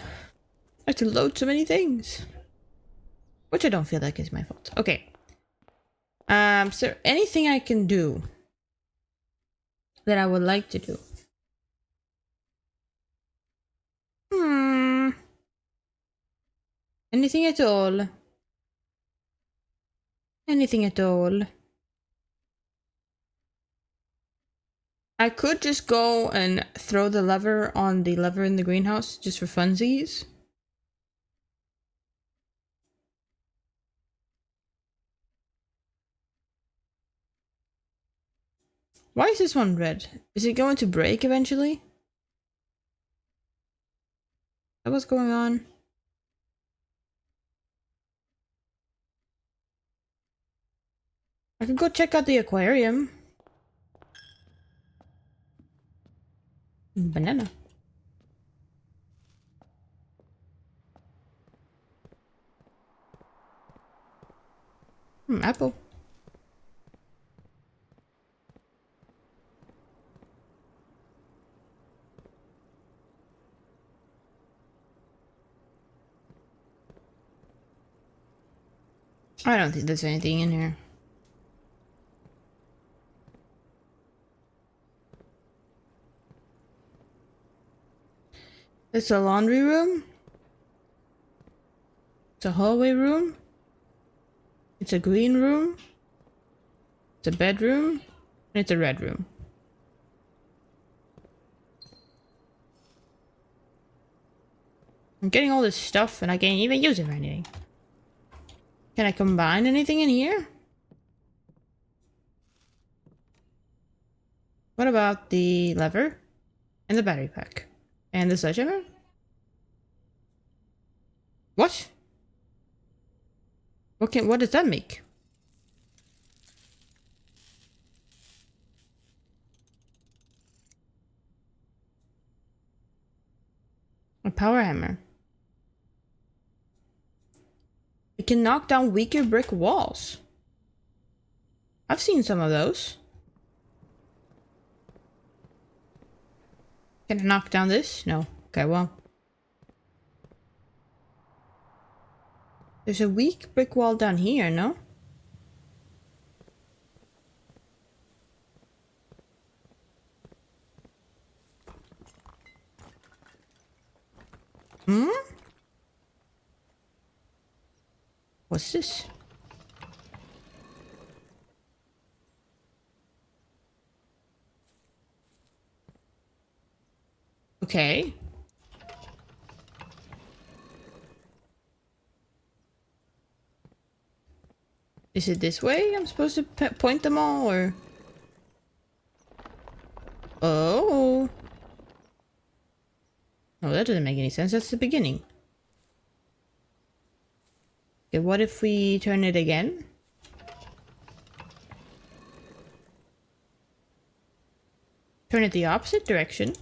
I have to load so many things. Which I don't feel like is my fault. Okay. So anything I can do that I would like to do? Anything at all? Anything at all? I could just go and throw the lever on the lever in the greenhouse just for funsies. Why is this one red? Is it going to break eventually? Is that what's going on? I could go check out the aquarium. Banana. Apple. I don't think there's anything in here. It's a laundry room. It's a hallway room. It's a green room. It's a bedroom. And it's a red room. I'm getting all this stuff and I can't even use it for anything. Can I combine anything in here? What about the lever? And the battery pack? And the sledgehammer? What? What does that make? A power hammer. It can knock down weaker brick walls. I've seen some of those. Can I knock down this? No. Okay, well. There's a weak brick wall down here, no? Hmm? What's this? Okay. Is it this way? I'm supposed to point them all, or? Oh. No, that doesn't make any sense. That's the beginning. Okay, what if we turn it again? Turn it the opposite direction.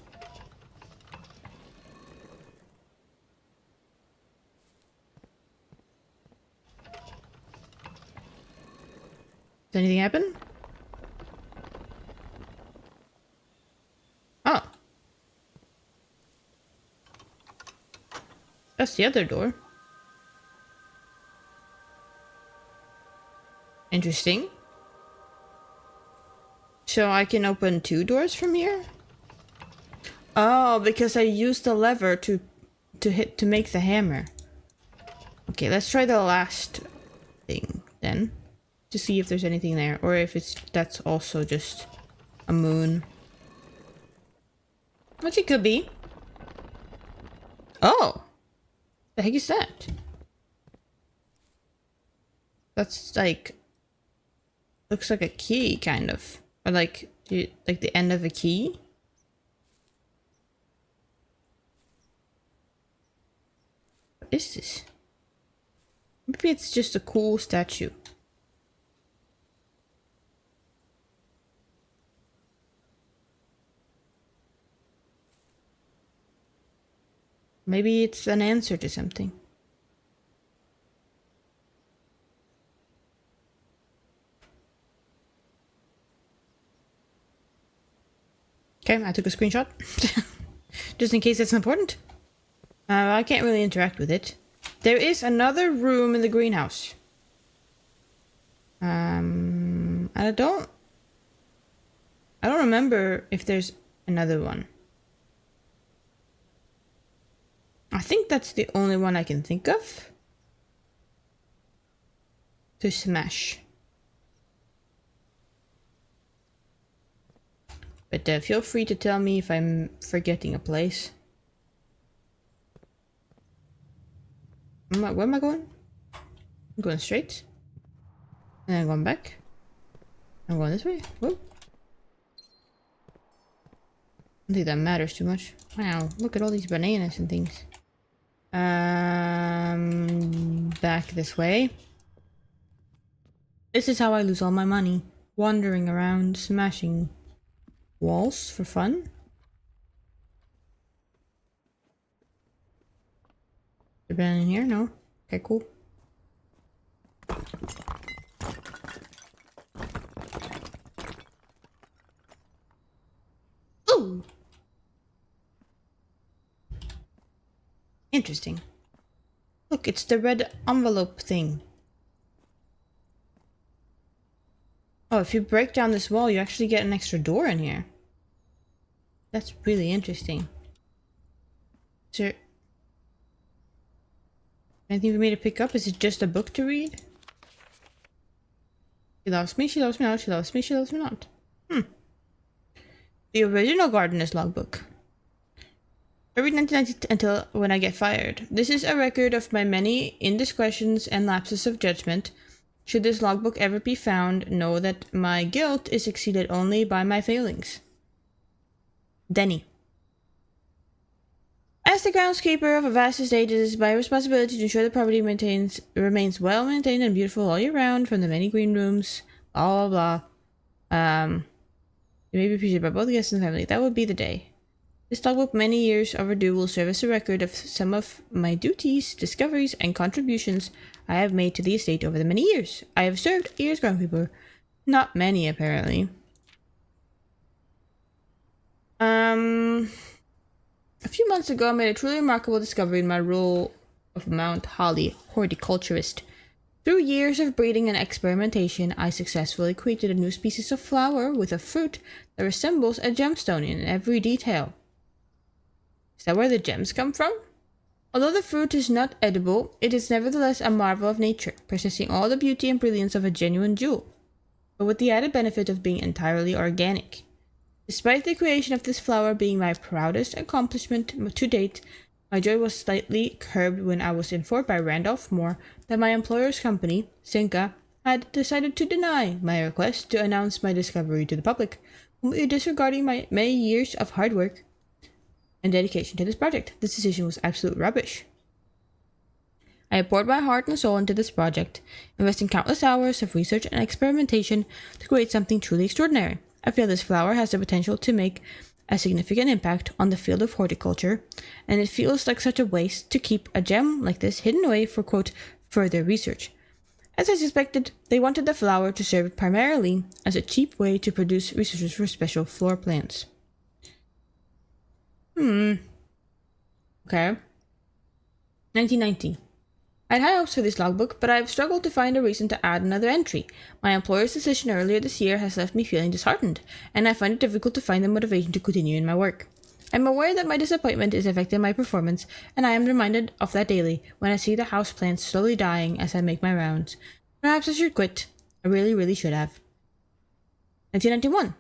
Does anything happen? Oh. That's the other door. Interesting. So I can open 2 doors from here? Oh, because I used the lever to make the hammer. Okay, let's try the last thing then. To see if there's anything there, or if that's also just a moon. Which it could be. Oh! The heck is that? That's like... looks like a key, kind of. Or like the end of a key? What is this? Maybe it's just a cool statue. Maybe it's an answer to something. Okay, I took a screenshot. Just in case it's important. I can't really interact with it. There is another room in the greenhouse. I don't remember if there's another one. I think that's the only one I can think of to smash. But feel free to tell me if I'm forgetting a place. Where am I going? I'm going straight. And I'm going back. I'm going this way. Whoa. I don't think that matters too much. Wow, look at all these bananas and things. Back this way. This is how I lose all my money. Wandering around, smashing walls for fun. There been in here? No? Okay, cool. Ooh! Interesting. Look, it's the red envelope thing. Oh, if you break down this wall, you actually get an extra door in here. That's really interesting. Is there anything for me to pick up? Is it just a book to read? She loves me, she loves me not, she loves me, she loves me not. The original gardener's logbook. Every 1990 until when I get fired. This is a record of my many indiscretions and lapses of judgment. Should this logbook ever be found, know that my guilt is exceeded only by my failings. Denny. As the groundskeeper of a vast estate, it is my responsibility to ensure the property remains well maintained and beautiful all year round, from the many green rooms, blah blah blah. You may be appreciated by both guests and family. That would be the day. This logbook, many years overdue, will serve as a record of some of my duties, discoveries, and contributions I have made to the estate over the many years I have served here as groundskeeper. Not many, apparently. A few months ago, I made a truly remarkable discovery in my role of Mount Holly horticulturist. Through years of breeding and experimentation, I successfully created a new species of flower with a fruit that resembles a gemstone in every detail. Is that where the gems come from? Although the fruit is not edible, it is nevertheless a marvel of nature, possessing all the beauty and brilliance of a genuine jewel, but with the added benefit of being entirely organic. Despite the creation of this flower being my proudest accomplishment to date, my joy was slightly curbed when I was informed by Randolph Moore that my employer's company, Sinca, had decided to deny my request to announce my discovery to the public, completely disregarding my many years of hard work and dedication to this project. This decision was absolute rubbish. I have poured my heart and soul into this project, investing countless hours of research and experimentation to create something truly extraordinary. I feel this flower has the potential to make a significant impact on the field of horticulture, and it feels like such a waste to keep a gem like this hidden away for, quote, further research. As I suspected, they wanted the flower to serve primarily as a cheap way to produce researchers for special floor plans. Okay. 1990. I had high hopes for this logbook, but I have struggled to find a reason to add another entry. My employer's decision earlier this year has left me feeling disheartened, and I find it difficult to find the motivation to continue in my work. I am aware that my disappointment is affecting my performance, and I am reminded of that daily when I see the houseplants slowly dying as I make my rounds. Perhaps I should quit. I really should have. 1991.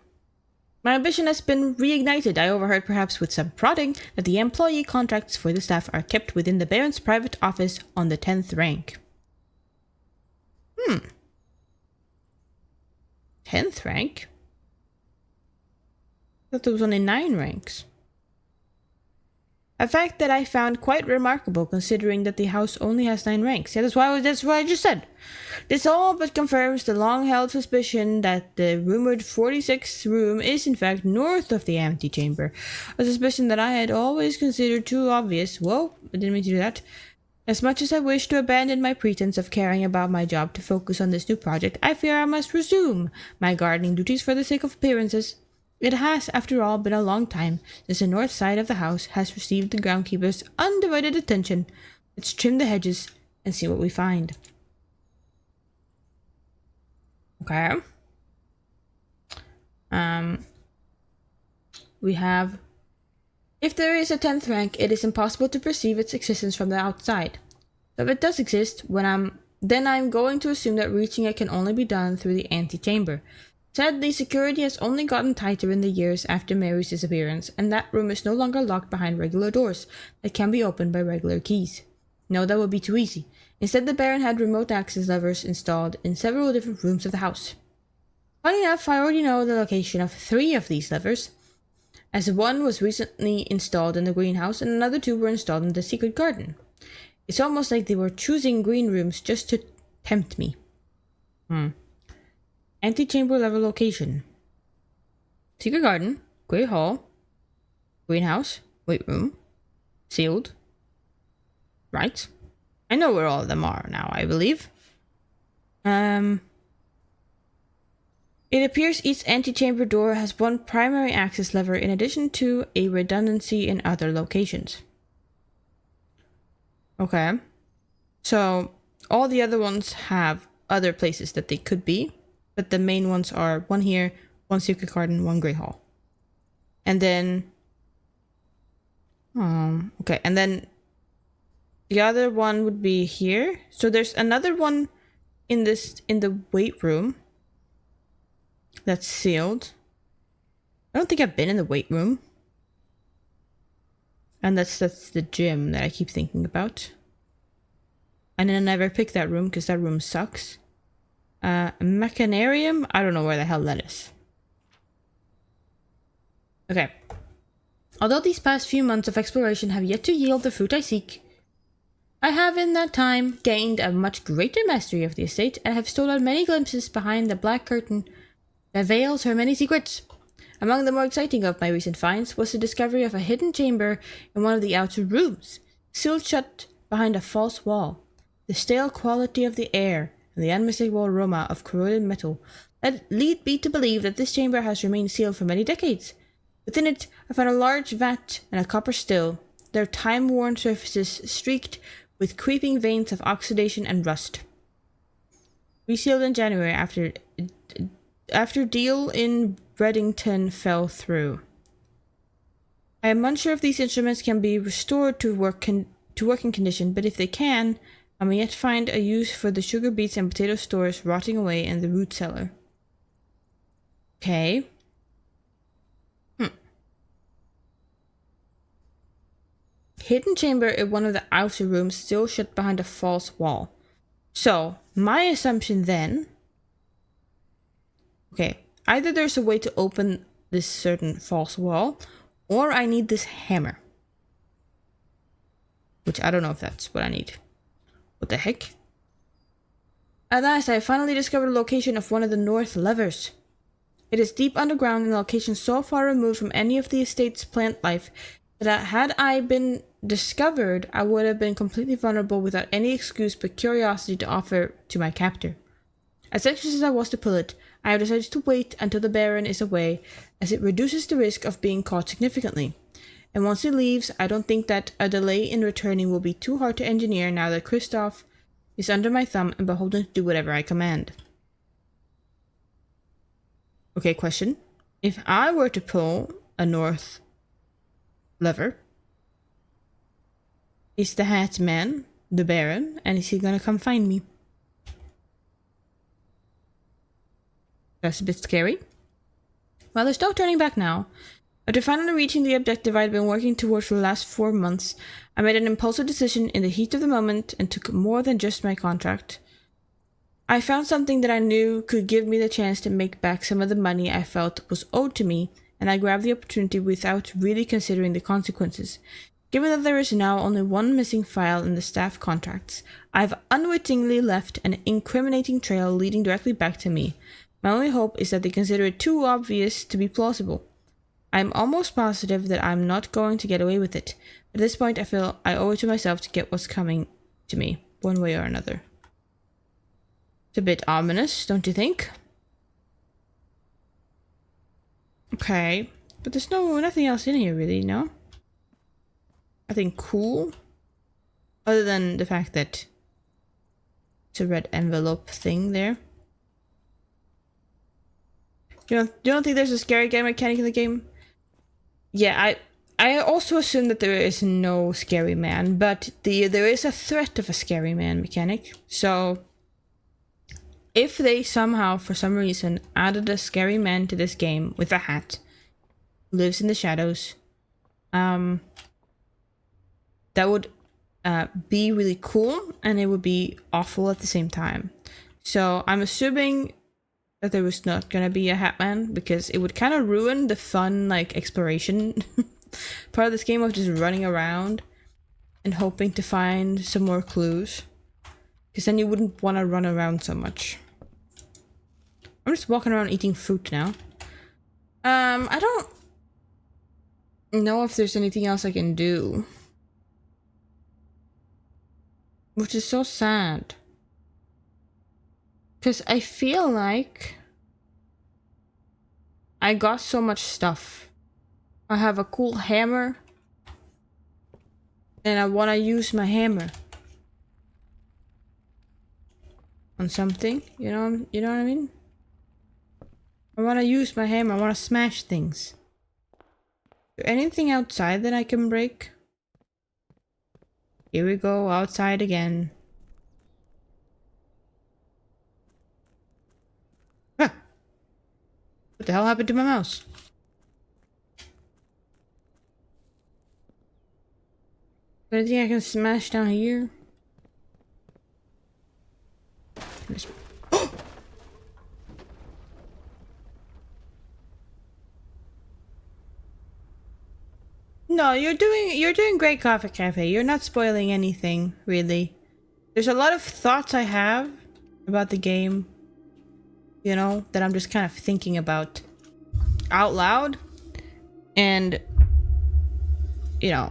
My ambition has been reignited. I overheard, perhaps with some prodding, that the employee contracts for the staff are kept within the Baron's private office on the 10th rank. 10th rank? I thought there was only 9 ranks. A fact that I found quite remarkable considering that the house only has 9 ranks. Yeah, that's what I just said. This all but confirms the long-held suspicion that the rumored 46th room is in fact north of the antechamber. A suspicion that I had always considered too obvious. Whoa, I didn't mean to do that. As much as I wish to abandon my pretense of caring about my job to focus on this new project, I fear I must resume my gardening duties for the sake of appearances. It has, after all, been a long time since the north side of the house has received the groundkeeper's undivided attention. Let's trim the hedges and see what we find. Okay. We have... If there is a 10th rank, it is impossible to perceive its existence from the outside. So if it does exist, then I'm going to assume that reaching it can only be done through the antechamber. Sadly, security has only gotten tighter in the years after Mary's disappearance, and that room is no longer locked behind regular doors that can be opened by regular keys. No, that would be too easy. Instead, the Baron had remote access levers installed in several different rooms of the house. Funny enough, I already know the location of 3 of these levers, as one was recently installed in the greenhouse and another 2 were installed in the secret garden. It's almost like they were choosing green rooms just to tempt me. Antechamber level location. Secret garden, Great Hall, greenhouse, weight room, sealed. Right. I know where all of them are now, I believe. It appears each antechamber door has 1 primary access lever in addition to a redundancy in other locations. Okay. So, all the other ones have other places that they could be, but the main ones are 1 here, 1 secret garden, 1 Great Hall. And then... okay, and then the other one would be here. So there's another one in the weight room that's sealed. I don't think I've been in the weight room. And that's the gym that I keep thinking about. And then I never picked that room because that room sucks. Mechanarium? I don't know where the hell that is. Okay. Although these past few months of exploration have yet to yield the fruit I seek, I have in that time gained a much greater mastery of the estate and have stolen many glimpses behind the black curtain that veils her many secrets. Among the more exciting of my recent finds was the discovery of a hidden chamber in one of the outer rooms, sealed shut behind a false wall. The stale quality of the air and the unmistakable aroma of corroded metal lead me to believe that this chamber has remained sealed for many decades. Within it, I found a large vat and a copper still, their time-worn surfaces streaked with creeping veins of oxidation and rust. Resealed in January after deal in Breddington fell through. I am unsure if these instruments can be restored to working condition, but if they can, I may yet find a use for the sugar beets and potato stores rotting away in the root cellar. Okay. Hidden chamber in one of the outer rooms still shut behind a false wall. So, my assumption then... Okay, either there's a way to open this certain false wall, or I need this hammer. Which I don't know if that's what I need. What the heck? At last, I finally discovered the location of one of the north levers. It is deep underground in a location so far removed from any of the estate's plant life that had I been discovered, I would have been completely vulnerable without any excuse but curiosity to offer to my captor. As anxious as I was to pull it, I have decided to wait until the Baron is away, as it reduces the risk of being caught significantly. And once he leaves, I don't think that a delay in returning will be too hard to engineer now that Kristoff is under my thumb and beholden to do whatever I command. Okay, question. If I were to pull a north lever, is the Hat Man the Baron, and is he gonna come find me? That's a bit scary. Well, there's no turning back now. After finally reaching the objective I had been working towards for the last 4 months, I made an impulsive decision in the heat of the moment and took more than just my contract. I found something that I knew could give me the chance to make back some of the money I felt was owed to me, and I grabbed the opportunity without really considering the consequences. Given that there is now only one missing file in the staff contracts, I've unwittingly left an incriminating trail leading directly back to me. My only hope is that they consider it too obvious to be plausible. I'm almost positive that I'm not going to get away with it. At this point, I feel I owe it to myself to get what's coming to me, one way or another. It's a bit ominous, don't you think? Okay, but there's nothing else in here really, no? Nothing cool? Other than the fact that it's a red envelope thing there. You don't think there's a scary game mechanic in the game? Yeah, I also assume that there is no scary man, but there is a threat of a scary man mechanic. So if they somehow, for some reason, added a scary man to this game with a hat, who lives in the shadows, that would be really cool, and it would be awful at the same time. So I'm assuming that there was not gonna be a Hatman, because it would kind of ruin the fun, like, exploration part of this game of just running around and hoping to find some more clues. Because then you wouldn't want to run around so much. I'm just walking around eating fruit now. I don't know if there's anything else I can do. Which is so sad. Because I feel like I got so much stuff. I have a cool hammer. And I want to use my hammer on something. You know what I mean? I want to use my hammer. I want to smash things. Is there anything outside that I can break? Here we go, outside again. Huh. What the hell happened to my mouse? Anything I can smash down here? No, you're doing great, Coffee Cafe. You're not spoiling anything, really. There's a lot of thoughts I have about the game, you know, that I'm just kind of thinking about out loud. And, you know,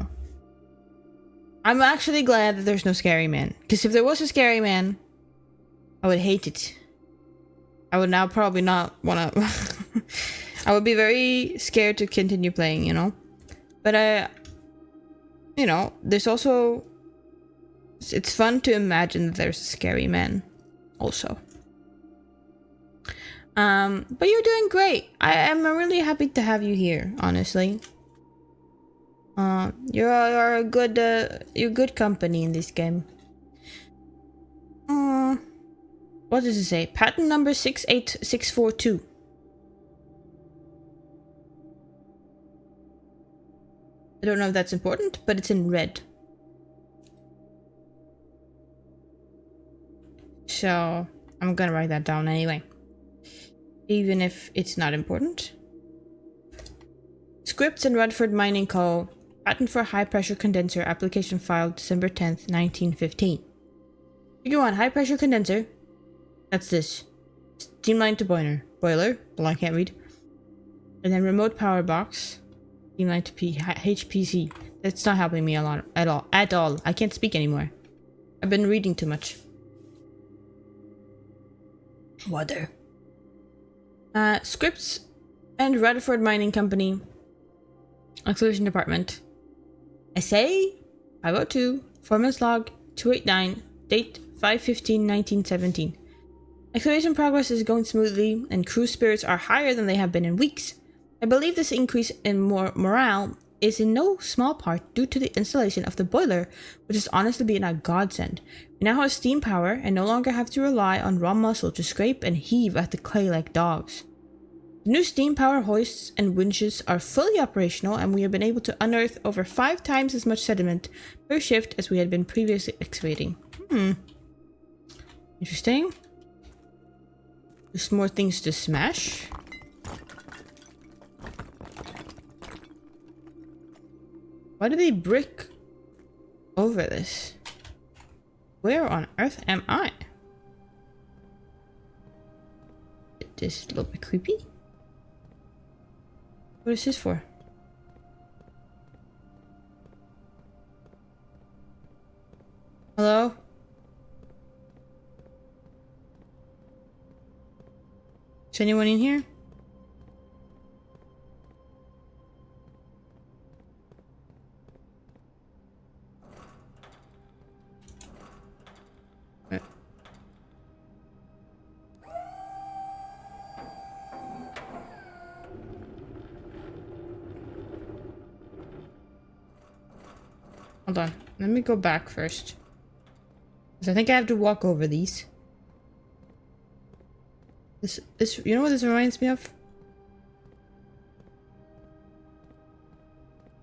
I'm actually glad that there's no scary man. Because if there was a scary man, I would hate it. I would now probably not want to... I would be very scared to continue playing, you know? But you know, there's also... It's fun to imagine that there's a scary man, also. But you're doing great. I am really happy to have you here, honestly. You're a good, you're good company in this game. What does it say? Patent number 68642. I don't know if that's important, but it's in red. So, I'm gonna write that down anyway. Even if it's not important. Scripts and Radford Mining Co. Patent for high pressure condenser. Application filed December 10th, 1915. Figure 1. High pressure condenser. That's this. Steamline to boiler. Boiler. Well, I can't read. And then remote power box. Steamline to HPC. That's not helping me a lot at all. I can't speak anymore. I've been reading too much. Water. Scripts and Rutherford Mining Company. Exclusion Department. SA 502. Foreman's log 289. Date 5/15/1917. Excavation progress is going smoothly, and crew spirits are higher than they have been in weeks. I believe this increase in morale is in no small part due to the installation of the boiler, which has honestly been a godsend. We now have steam power and no longer have to rely on raw muscle to scrape and heave at the clay like dogs. The new steam power hoists and winches are fully operational, and we have been able to unearth over 5 times as much sediment per shift as we had been previously excavating. Interesting. There's more things to smash. Why do they brick over this. Where on earth am I? This is a little bit creepy. What is this for? Hello? Is anyone in here? Hold on. Let me go back first. Because I think I have to walk over these. This, you know what this reminds me of?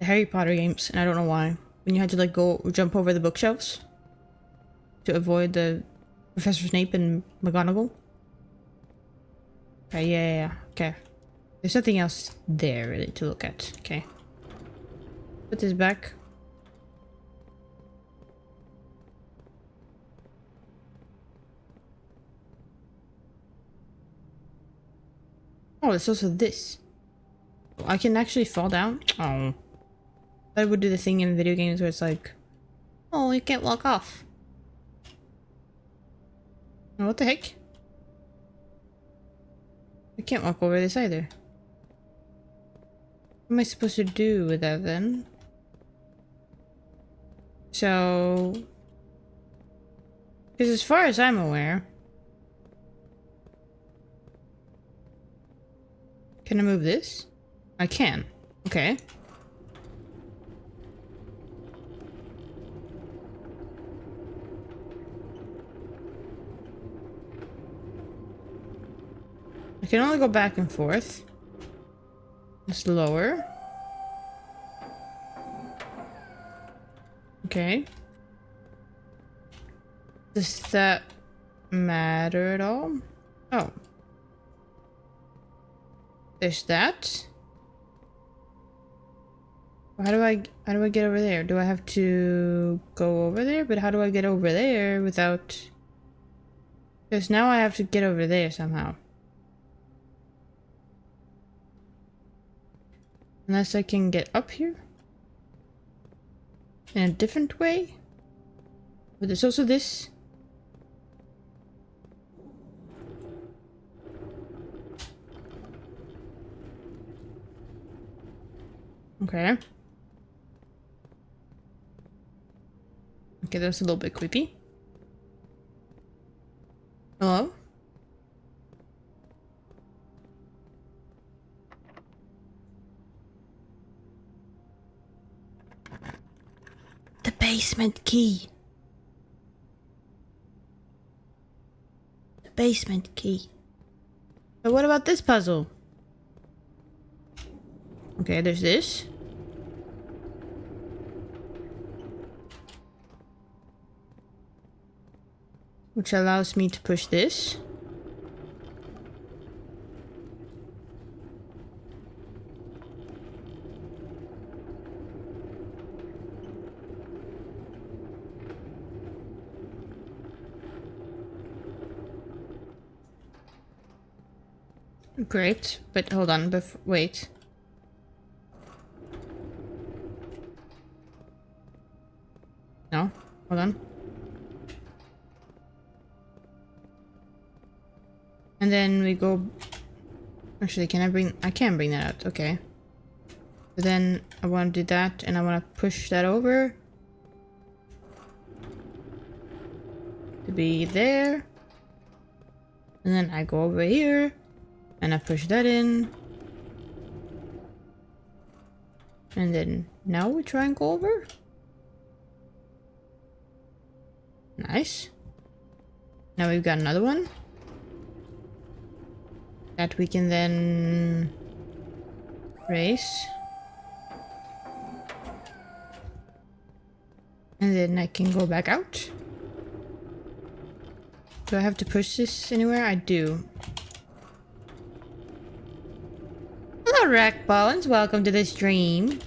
The Harry Potter games, and I don't know why. When you had to like jump over the bookshelves to avoid the Professor Snape and McGonagall. Okay, yeah. Okay. There's nothing else there really to look at. Okay. Put this back. Oh, there's also this. I can actually fall down? Oh. I would do the thing in video games where it's like, oh, you can't walk off. Oh, what the heck? I can't walk over this either. What am I supposed to do with that then? So... because as far as I'm aware... can I move this? I can. Okay. I can only go back and forth. It's lower. Okay. Does that matter at all? Oh. There's that. How do I get over there? Do I have to go over there? But how do I get over there without... because now I have to get over there somehow. Unless I can get up here? In a different way? But there's also this. Okay. Okay, that's a little bit creepy. Hello? The basement key. The basement key. But what about this puzzle? Okay, there's this. Which allows me to push this. Great, but hold on, wait. No, hold on. And then we go... actually, I can bring that out, okay. But then I want to do that, and I want to push that over. To be there. And then I go over here. And I push that in. And then now we try and go over. Nice. Now we've got another one. That we can then raise. And then I can go back out. Do I have to push this anywhere? I do. Hello, Rack Ballins. Welcome to the stream.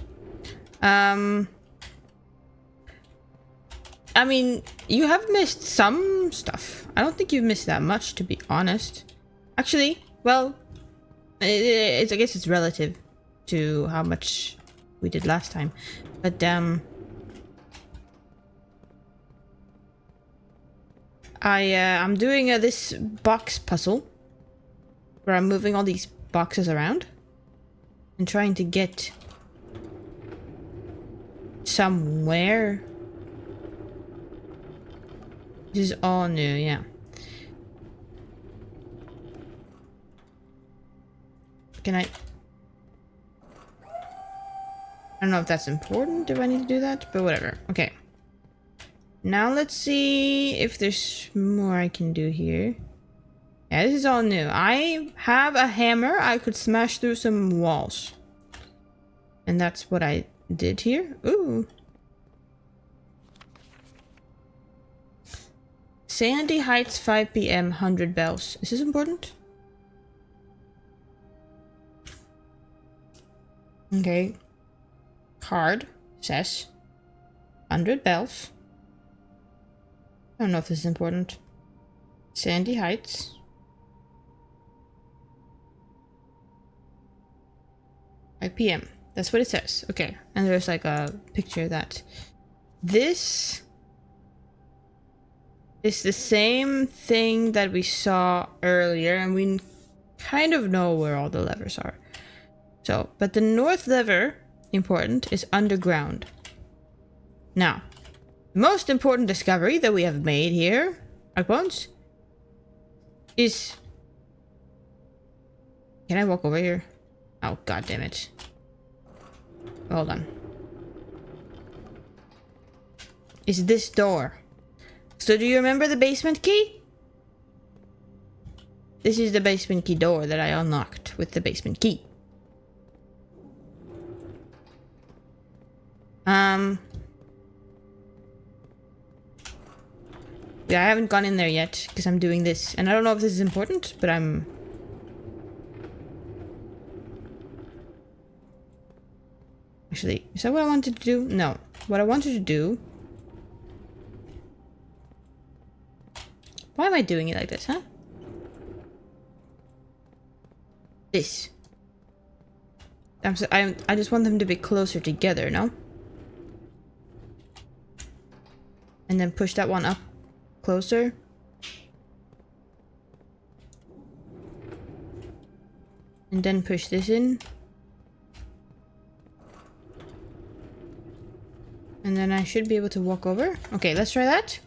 I mean, you have missed some stuff. I don't think you've missed that much, to be honest. Actually, well, I guess it's relative to how much we did last time. But, I'm doing this box puzzle where I'm moving all these boxes around and trying to get somewhere. This is all new, yeah. Can I don't know if that's important, if I need to do that, but whatever. Okay. Now let's see if there's more I can do here. Yeah, this is all new. I have a hammer. I could smash through some walls. And that's what I did here. Ooh. Sandy Heights, 5 p.m., 100 bells. Is this important? Okay. Card says 100 bells. I don't know if this is important. Sandy Heights. PM. That's what it says. Okay. And there's like a picture of that. This is the same thing that we saw earlier, and we kind of know where all the levers are. So, but the north lever, important, is underground. Now, the most important discovery that we have made here, Arcbones, is... Can I walk over here? Oh, god damn it. Hold on. Is this door. So do you remember the basement key? This is the basement key door that I unlocked with the basement key. Yeah, I haven't gone in there yet because I'm doing this. And I don't know if this is important, but I'm... Actually, is that what I wanted to do? No. What I wanted to do... Why am I doing it like this, huh? This. I just want them to be closer together, no? And then push that one up closer. And then push this in. And then I should be able to walk over. Okay, let's try that.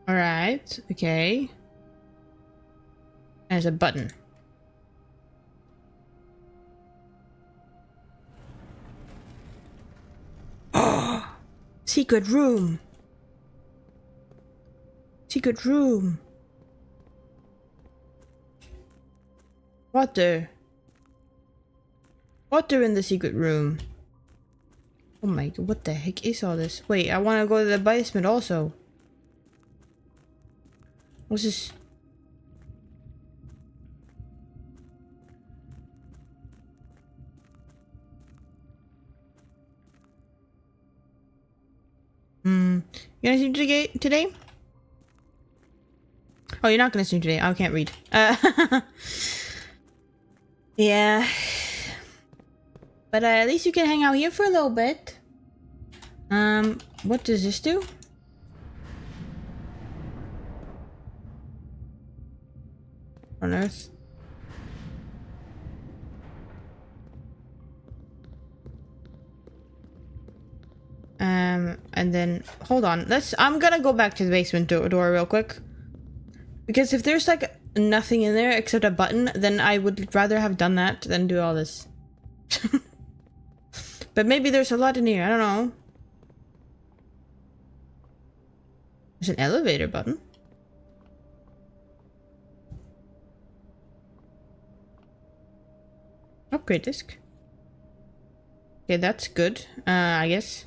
Alright, okay. There's a button. Oh! Secret room! Secret room! Water! Water in the secret room! Oh my god, what the heck is all this? Wait, I want to go to the basement also. What's this? You gonna stream today? Oh, you're not gonna stream today. I can't read. Yeah. But at least you can hang out here for a little bit. What does this do? On Earth. And then hold on. I'm gonna go back to the basement door real quick. Because if there's like nothing in there except a button, then I would rather have done that than do all this. But maybe there's a lot in here. I don't know. There's an elevator button. Upgrade disc. Okay, that's good. I guess.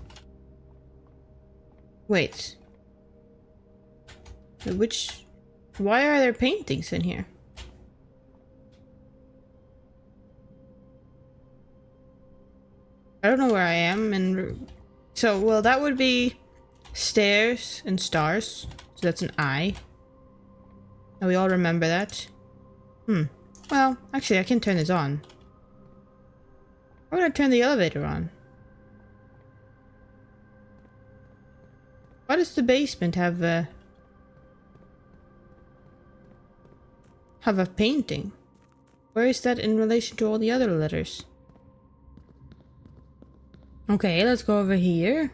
Wait. Which... Why are there paintings in here? I don't know where I am, and so, well, that would be stairs and stars. So that's an eye. And we all remember that. Well, actually, I can turn this on. Why would I turn the elevator on? Why does the basement have a painting? Where is that in relation to all the other letters? Okay, let's go over here.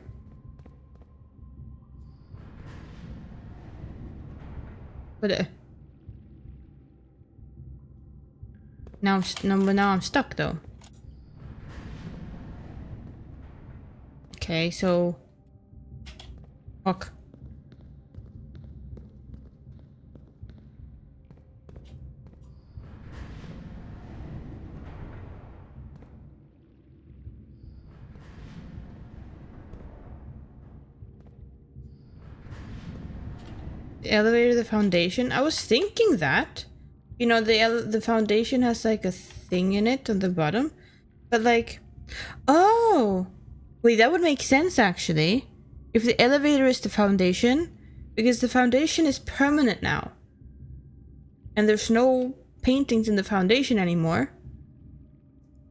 But now I'm stuck though. Okay, so fuck. The elevator, the foundation. I was thinking that, you know, the foundation has like a thing in it on the bottom, but like, oh, wait, that would make sense actually, if the elevator is the foundation, because the foundation is permanent now, and there's no paintings in the foundation anymore.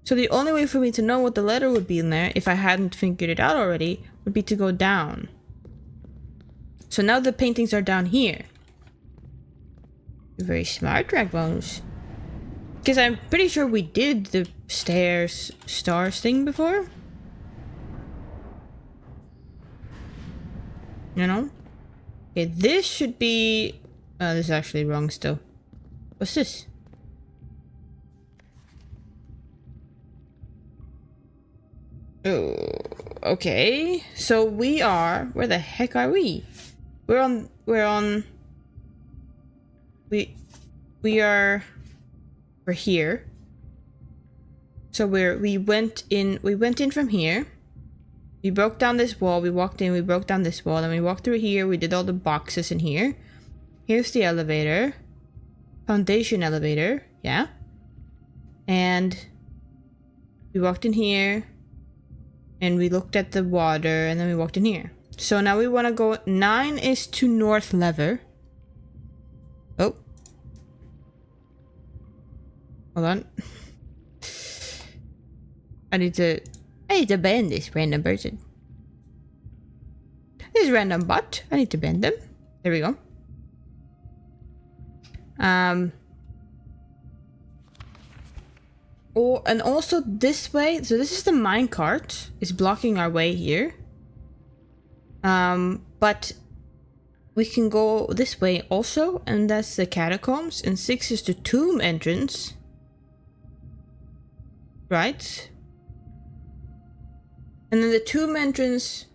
So the only way for me to know what the letter would be in there, if I hadn't figured it out already, would be to go down. So now the paintings are down here. You're very smart, Dragbones. Because I'm pretty sure we did the stairs, stars thing before. You know? Okay, this should be... this is actually wrong still. What's this? Oh, okay. So we are... Where the heck are we? We are... We're here. So we went in from here. We broke down this wall, we walked in, we broke down this wall, and we walked through here, we did all the boxes in here. Here's the elevator. Foundation elevator, yeah. And we walked in here, and we looked at the water, and then we walked in here. So now we want to go... 9 is to north lever. Oh. Hold on. I need to bend this random person. This random bot. I need to bend them. There we go. Oh, and also this way. So this is the minecart. It's blocking our way here. But we can go this way also, and that's the catacombs. And 6 is the tomb entrance. Right? And then the tomb entrance,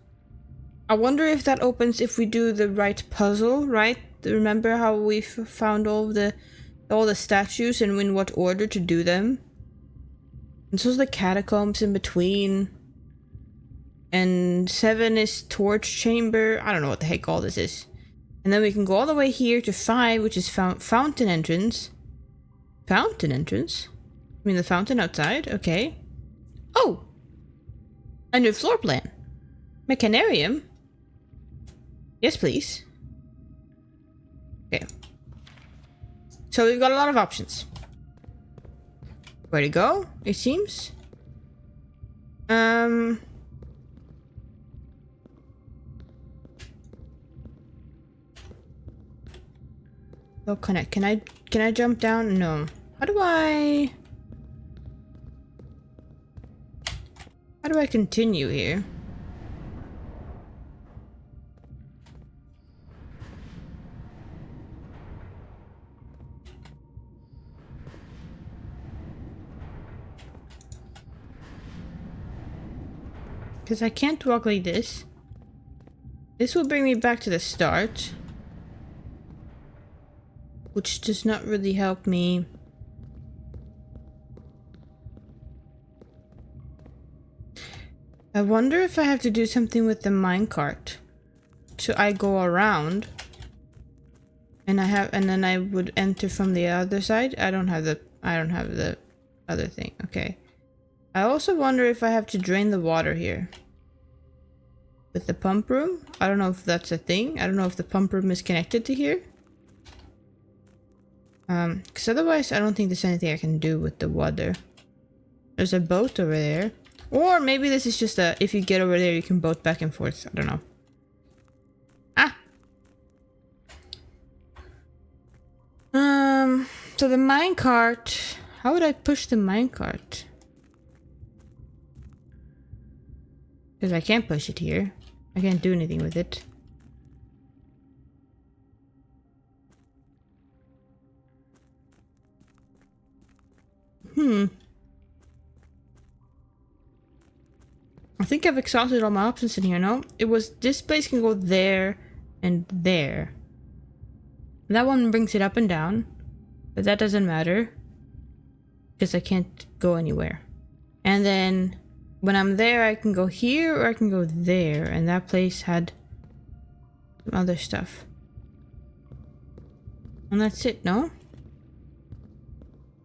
I wonder if that opens if we do the right puzzle, right? Remember how we found all the statues and in what order to do them? And so is the catacombs in between. And 7 is torch chamber. I don't know what the heck all this is. And then we can go all the way here to 5, which is fountain entrance. Fountain entrance? I mean the fountain outside? Okay. Oh! A new floor plan. Mechanarium? Yes, please. Okay. So we've got a lot of options. Where to go, it seems. Oh, connect. Can I jump down? No. How do I continue here? Because I can't walk like this. This will bring me back to the start, which does not really help me. I wonder if I have to do something with the minecart. So I go around. And then I would enter from the other side. I don't have the other thing. Okay. I also wonder if I have to drain the water here. With the pump room? I don't know if that's a thing. I don't know if the pump room is connected to here. Because otherwise I don't think there's anything I can do with the water. There's a boat over there. Or maybe this is just if you get over there you can boat back and forth. I don't know. Ah! So the minecart. How would I push the minecart? Because I can't push it here. I can't do anything with it. I think I've exhausted all my options in here, no? It was this place can go there and there. That one brings it up and down. But that doesn't matter. Because I can't go anywhere. And then when I'm there, I can go here or I can go there. And that place had some other stuff. And that's it, no?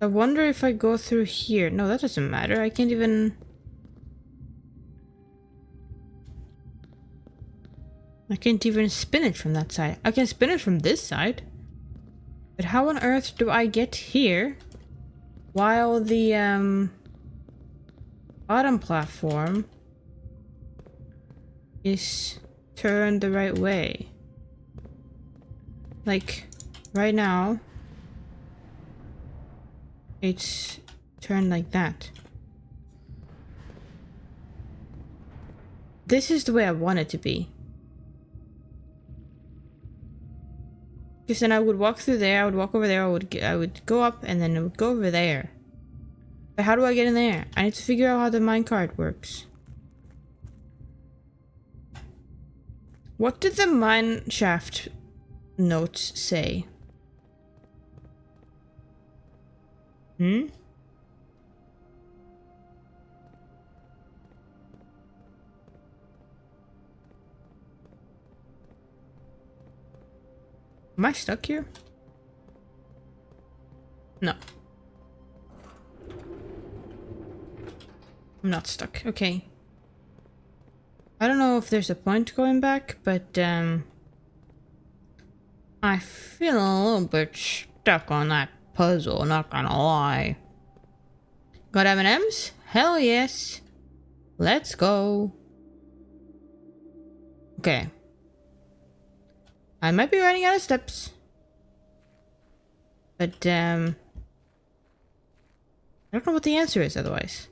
I wonder if I go through here. No, that doesn't matter. I can't even... I can't even spin it from that side. I can spin it from this side. But how on earth do I get here while the bottom platform is turned the right way? Like, right now, it's turned like that. This is the way I want it to be. Because then I would walk through there, I would walk over there, I would go up, and then it would go over there. But how do I get in there? I need to figure out how the minecart works. What did the mine shaft notes say? Am I stuck here? No. I'm not stuck. Okay. I don't know if there's a point going back, but I feel a little bit stuck on that puzzle, not gonna lie. Got M&Ms? Hell yes. Let's go. Okay. I might be running out of steps. But, I don't know what the answer is otherwise.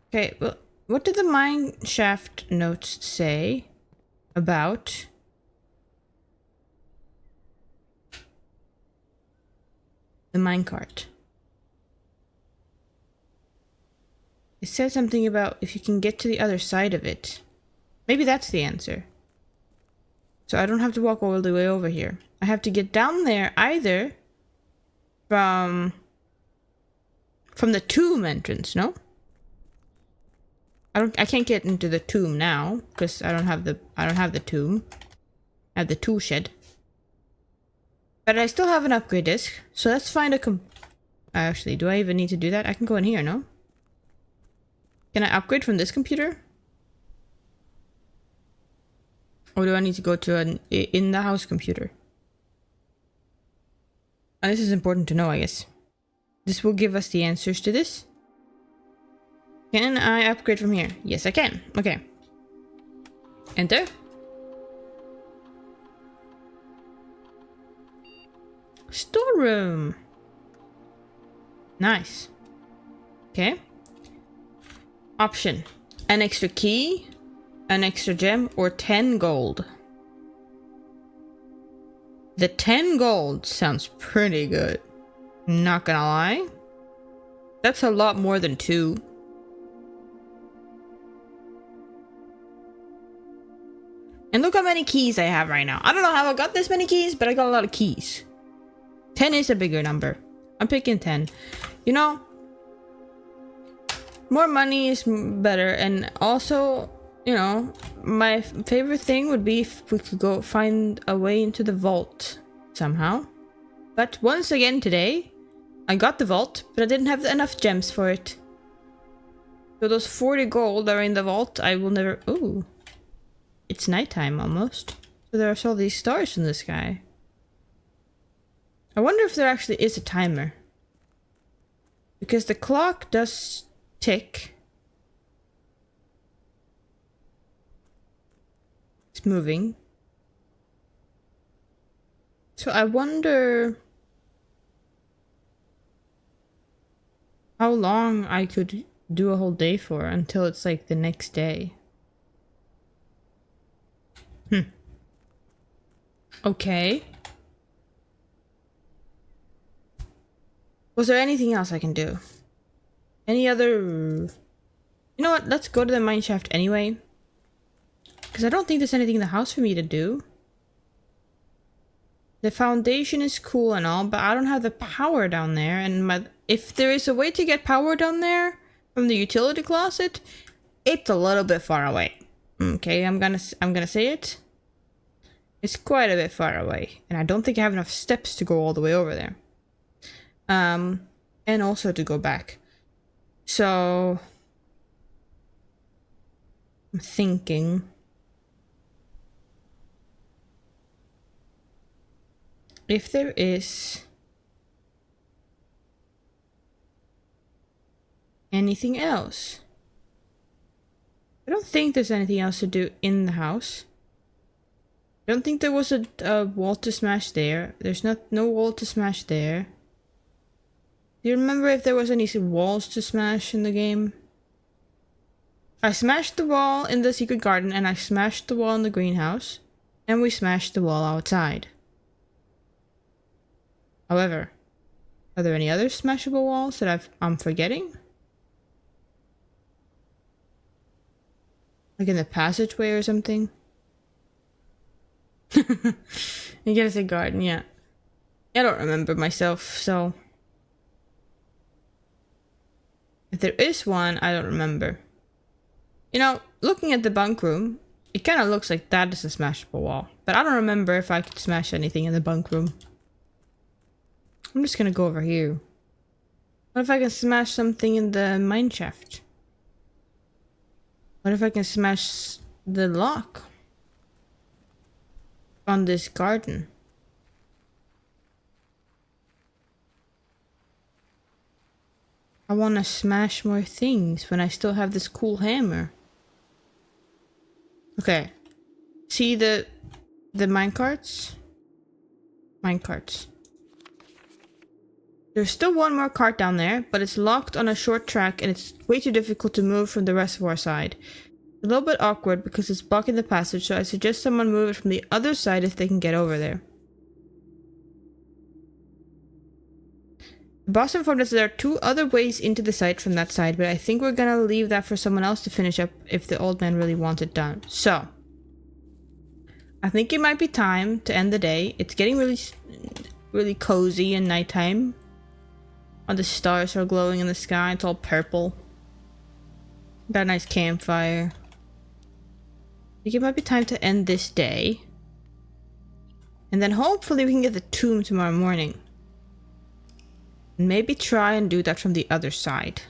Okay, well, what did the mine shaft notes say about the minecart? It says something about if you can get to the other side of it. Maybe that's the answer. So I don't have to walk all the way over here. I have to get down there either from the tomb entrance, no? I can't get into the tomb now because I don't have the tomb. I have the tool shed. But I still have an upgrade disc. So let's find a actually, do I even need to do that? I can go in here, no? Can I upgrade from this computer? Or do I need to go to an in-the-house computer? And this is important to know, I guess. This will give us the answers to this. Can I upgrade from here? Yes, I can. Okay. Enter. Storeroom. Nice. Okay. Option. An extra key, an extra gem, or 10 gold. The 10 gold sounds pretty good. Not gonna lie. That's a lot more than 2. And look how many keys I have right now. I don't know how I got this many keys, but I got a lot of keys. 10 is a bigger number. I'm picking 10. You know, more money is better. And also, you know, my favorite thing would be if we could go find a way into the vault. somehow. But once again today, I got the vault, but I didn't have enough gems for it. So those 40 gold are in the vault. I will never... Ooh. It's nighttime almost. So there's all these stars in the sky. I wonder if there actually is a timer. Because the clock does tick. It's moving. So I wonder how long I could do a whole day for until it's like the next day. Okay. Was there anything else I can do? Any other... You know what? Let's go to the mine shaft anyway. Because I don't think there's anything in the house for me to do. The foundation is cool and all, but I don't have the power down there. And if there is a way to get power down there from the utility closet, it's a little bit far away. Okay, I'm gonna say it. It's quite a bit far away, and I don't think I have enough steps to go all the way over there. And also to go back. So I'm thinking if there is anything else. I don't think there's anything else to do in the house. I don't think there was a wall to smash there. There's no wall to smash there. Do you remember if there was any walls to smash in the game? I smashed the wall in the secret garden, and I smashed the wall in the greenhouse, and we smashed the wall outside. However, are there any other smashable walls that I'm forgetting? Like in the passageway or something? You gotta say garden, yeah. I don't remember myself, so... If there is one, I don't remember. You know, looking at the bunk room, it kind of looks like that is a smashable wall. But I don't remember if I could smash anything in the bunk room. I'm just gonna go over here. What if I can smash something in the mine shaft? What if I can smash the lock on this garden? I want to smash more things when I still have this cool hammer. Okay. See the minecarts? Minecarts. There's still one more cart down there, but it's locked on a short track and it's way too difficult to move from the reservoir side. It's a little bit awkward because it's blocking the passage, so I suggest someone move it from the other side if they can get over there. The boss informed us there are 2 other ways into the site from that side, but I think we're gonna leave that for someone else to finish up if the old man really wants it done. So, I think it might be time to end the day. It's getting really cozy and nighttime. All the stars are glowing in the sky. It's all purple. Got a nice campfire. I think it might be time to end this day. And then hopefully we can get the tomb tomorrow morning. Maybe try and do that from the other side.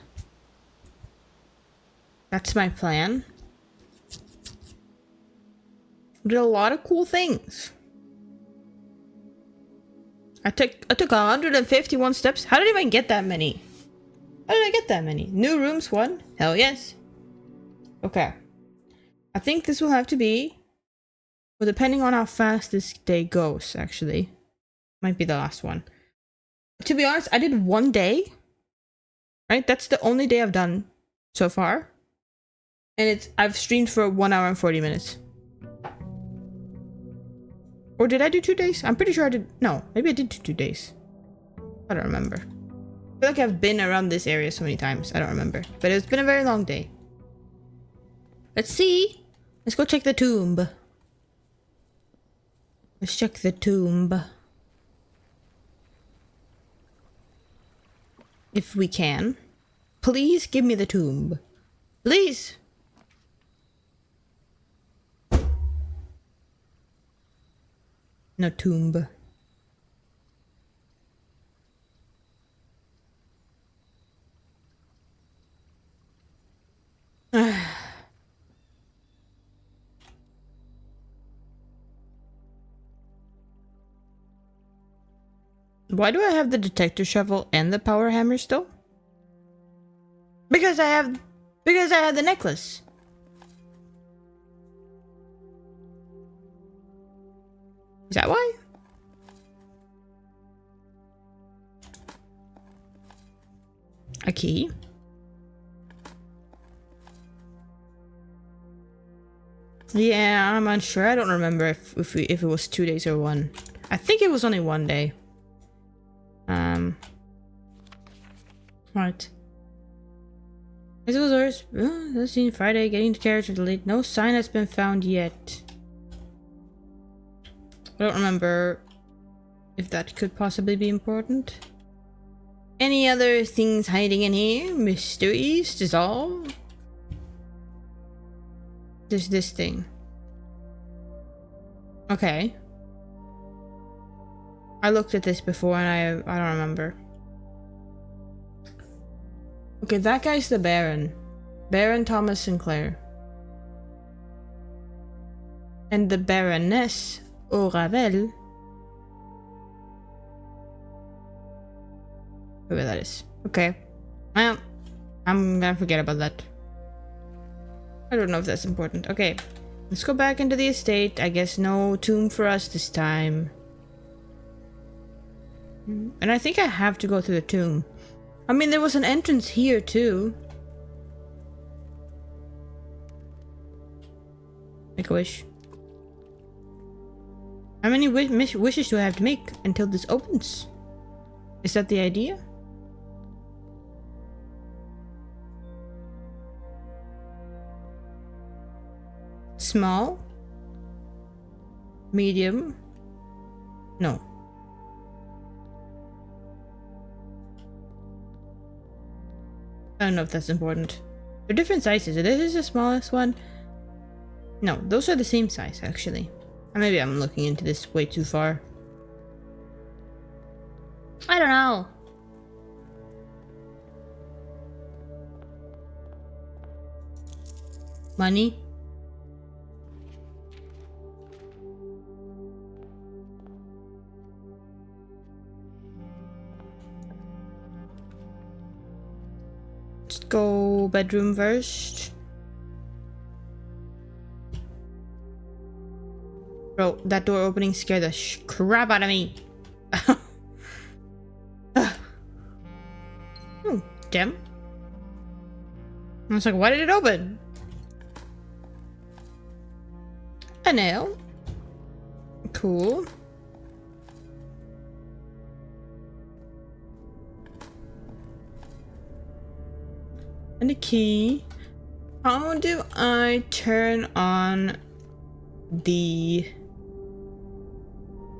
That's my plan. We did a lot of cool things. I took 151 steps. How did I even get that many? How did I get that many? New rooms, 1? Hell yes. Okay. I think this will have to be... Well, depending on how fast this day goes, actually. Might be the last one. To be honest, I did 1 day. Right? That's the only day I've done so far. And I've streamed for 1 hour and 40 minutes. Or did I do 2 days? I'm pretty sure I did. No, maybe I did 2 days. I don't remember. I feel like I've been around this area so many times. I don't remember. But it's been a very long day. Let's see. Let's go check the tomb. Let's check the tomb. If we can. Please give me the tomb. Please. No tomb. Why do I have the detector shovel and the power hammer still? Because I have the necklace. Is that why? A key. Yeah, I'm unsure. I don't remember if it was 2 days or one. I think it was only 1 day. Right. This was ours. That's seen Friday. Getting the carriage delayed. No sign has been found yet. I don't remember if that could possibly be important. Any other things hiding in here? Mysteries dissolve? There's this thing. Okay. I looked at this before and I don't remember. Okay, that guy's the Baron. Baron Thomas Sinclair. And the Baroness Ravel. Whoever that is. Okay. Well, I'm gonna forget about that. I don't know if that's important. Okay. Let's go back into the estate. I guess no tomb for us this time. And I think I have to go through the tomb. I mean, there was an entrance here too. Make a wish. How many wishes do I have to make until this opens? Is that the idea? Small? Medium? No. I don't know if that's important. They're different sizes. This is the smallest one. No, those are the same size, actually. Or maybe I'm looking into this way too far. I don't know. Money? Let's go bedroom first. Bro, that door opening scared the crap out of me. Gem? I was like, why did it open? A nail. Cool. And a key. How do I turn on the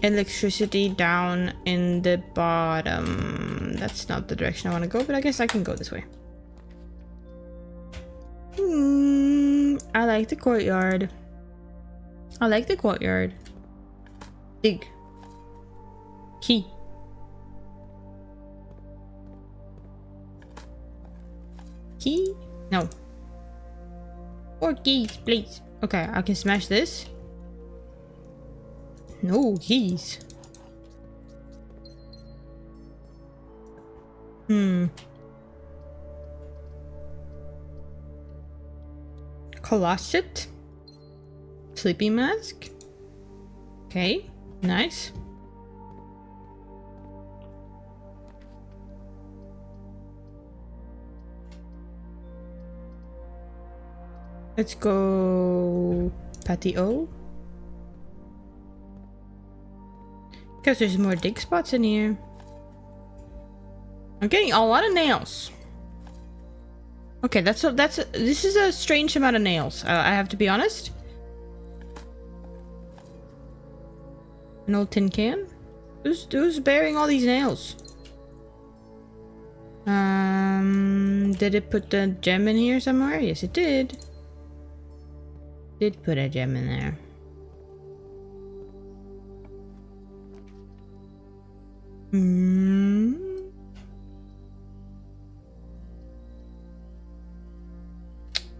electricity down in the bottom? That's not the direction I want to go, but I guess I can go this way. I like the courtyard. I like the courtyard. Dig. Key. Key? No. 4 keys, please. Okay, I can smash this. No keys. Closet. Sleeping mask. Okay, nice. Let's go patio. Because there's more dig spots in here. I'm getting a lot of nails. Okay, this is a strange amount of nails. I have to be honest. An old tin can. Who's bearing all these nails? Did it put the gem in here somewhere? Yes, it did. Did put a gem in there.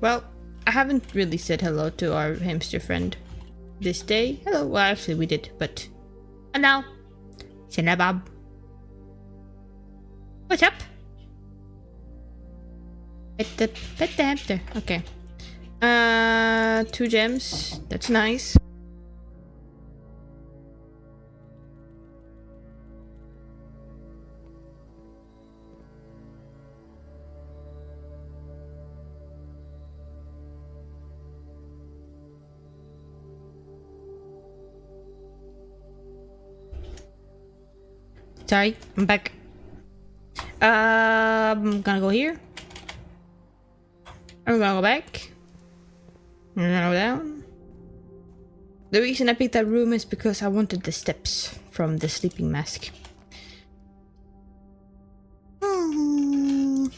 Well, I haven't really said hello to our hamster friend this day. Hello. Well, actually we did, but... And now, Sinabab. What's up? Pet the hamster. Okay. 2 gems. That's nice. Sorry, I'm back. I'm gonna go here. I'm gonna go back. I'm gonna go down. The reason I picked that room is because I wanted the steps from the sleeping mask.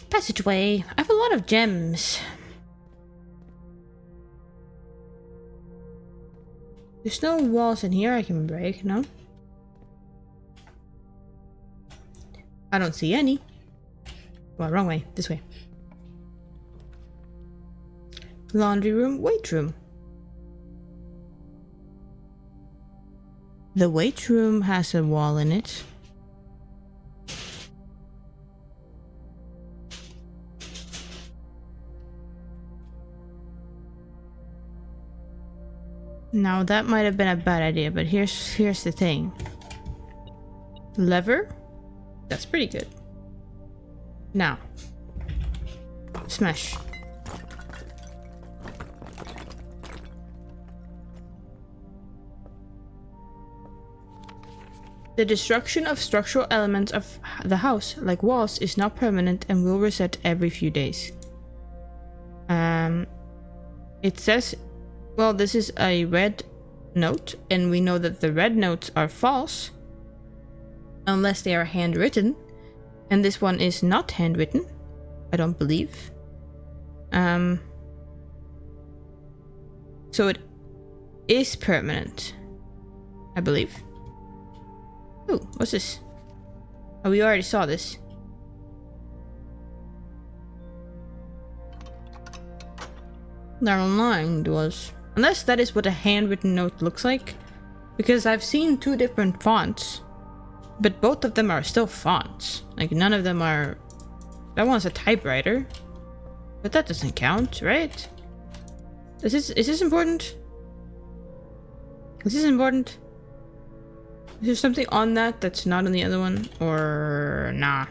Passageway. I have a lot of gems. There's no walls in here I can break, no? I don't see any. Well, wrong way. This way. Laundry room, weight room. The weight room has a wall in it. Now that might have been a bad idea, but here's the thing. Lever? That's pretty good. Now. Smash. The destruction of structural elements of the house, like walls, is not permanent and will reset every few days. It says, well, this is a red note, and we know that the red notes are false unless they are handwritten, and this one is not handwritten, I don't believe. So it is permanent, I believe. Ooh, what's this? Oh, we already saw this. Never mind, was. Unless that is what a handwritten note looks like. Because I've seen 2 different fonts. But both of them are still fonts. Like, none of them are... That one's a typewriter. But that doesn't count, right? Is this important? Is this important? Is there something on that that's not on the other one? Or... nah.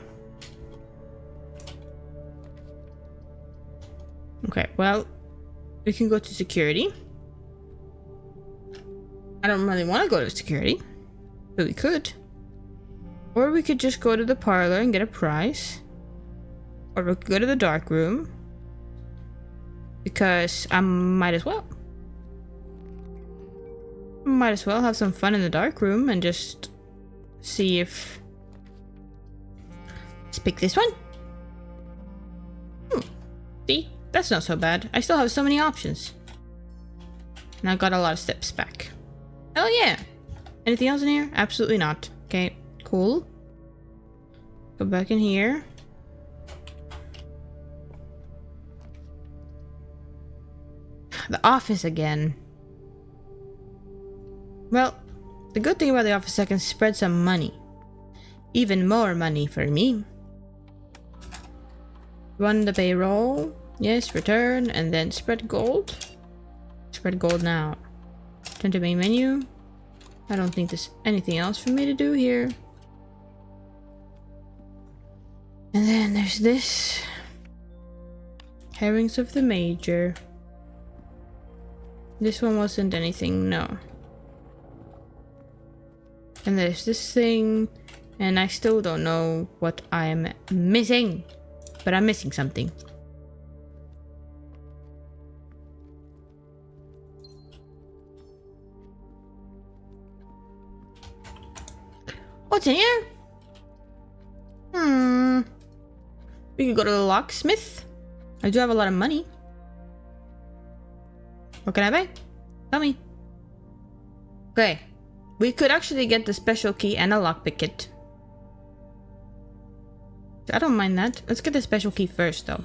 Okay, well... We can go to security. I don't really want to go to security. But we could. Or we could just go to the parlor and get a prize. Or we could go to the dark room. Because I might as well. Might as well have some fun in the dark room and just see if... Let's pick this one. See? That's not so bad. I still have so many options. And I got a lot of steps back. Hell yeah! Anything else in here? Absolutely not. Okay, cool. Go back in here. The office again. Well, the good thing about the office is I can spread some money. Even more money for me. Run the payroll. Yes, return, and then spread gold. Spread gold now. Turn to main menu. I don't think there's anything else for me to do here. And then there's this. Herrings of the Major. This one wasn't anything, no. And there's this thing. And I still don't know what I am missing. But I'm missing something. What's in here? We could go to the locksmith. I do have a lot of money. What can I buy? Tell me. Okay. We could actually get the special key and a lockpick kit. I don't mind that. Let's get the special key first, though.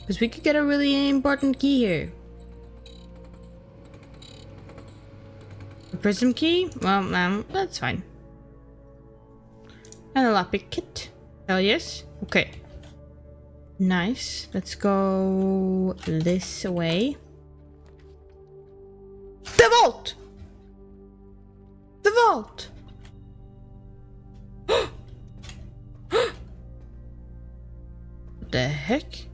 Because we could get a really important key here. A prism key? Well, that's fine. And a lockpick kit. Hell yes. Okay. Nice. Let's go this way. The vault! The vault! What the heck?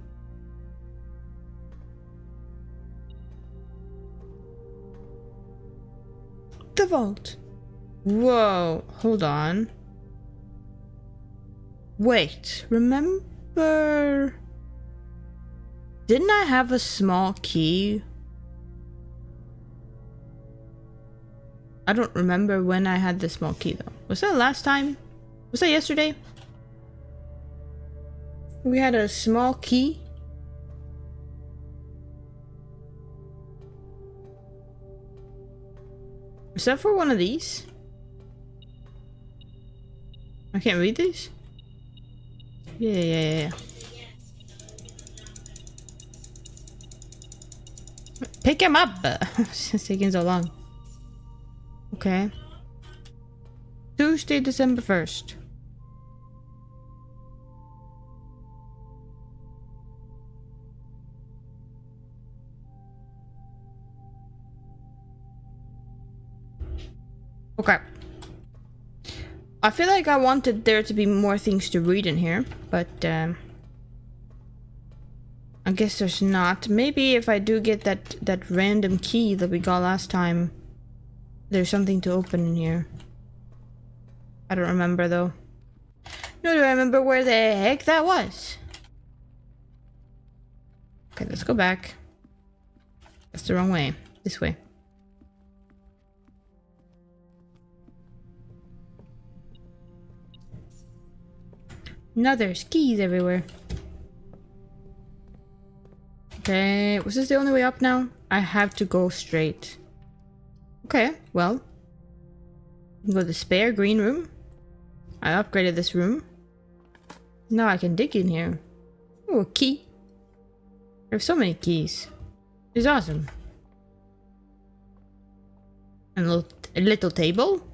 The vault. Whoa, hold on. Wait, remember... Didn't I have a small key? I don't remember when I had the small key though. Was that last time? Was that yesterday? We had a small key. Is that for one of these? I can't read these? Yeah. Pick him up! It's taking so long. Okay. Tuesday, December 1st. Okay. I feel like I wanted there to be more things to read in here, but I guess there's not. Maybe if I do get that random key that we got last time, there's something to open in here. I don't remember though. No, do I remember where the heck that was? Okay, let's go back. That's the wrong way. This way. Now there's keys everywhere. Okay, was this the only way up now? I have to go straight. Okay, well. Go to the spare green room. I upgraded this room. Now I can dig in here. Oh, a key. There's so many keys. It's awesome. And a little table.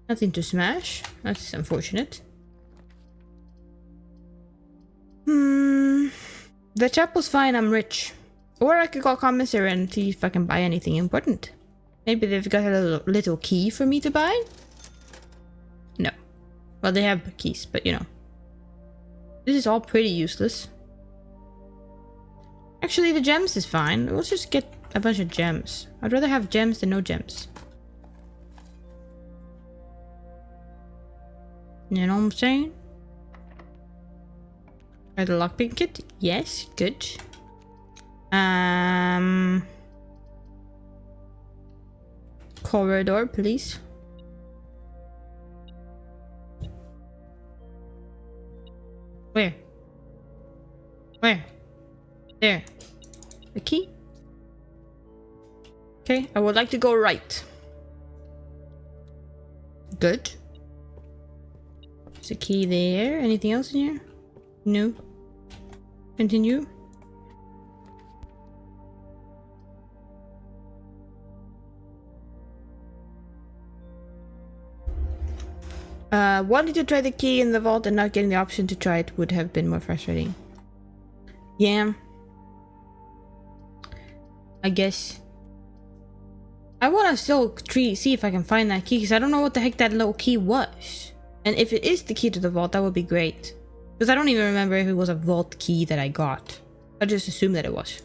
Nothing to smash. That's unfortunate. The chapel's fine, I'm rich. Or I could call commissary and see if I can buy anything important. Maybe they've got a little key for me to buy? No. Well, they have keys, but you know. This is all pretty useless. Actually, the gems is fine. Let's just get a bunch of gems. I'd rather have gems than no gems. You know what I'm saying? Try the lockpick kit? Yes, good. Corridor, please. Where? Where? There. The key? Okay, I would like to go right. Good. There's a key there. Anything else in here? No. Continue. Wanting to try the key in the vault and not getting the option to try it would have been more frustrating. Yeah. I guess. I want to still see if I can find that key because I don't know what the heck that little key was. And if it is the key to the vault, that would be great. Because I don't even remember if it was a vault key that I got. I just assumed that it was.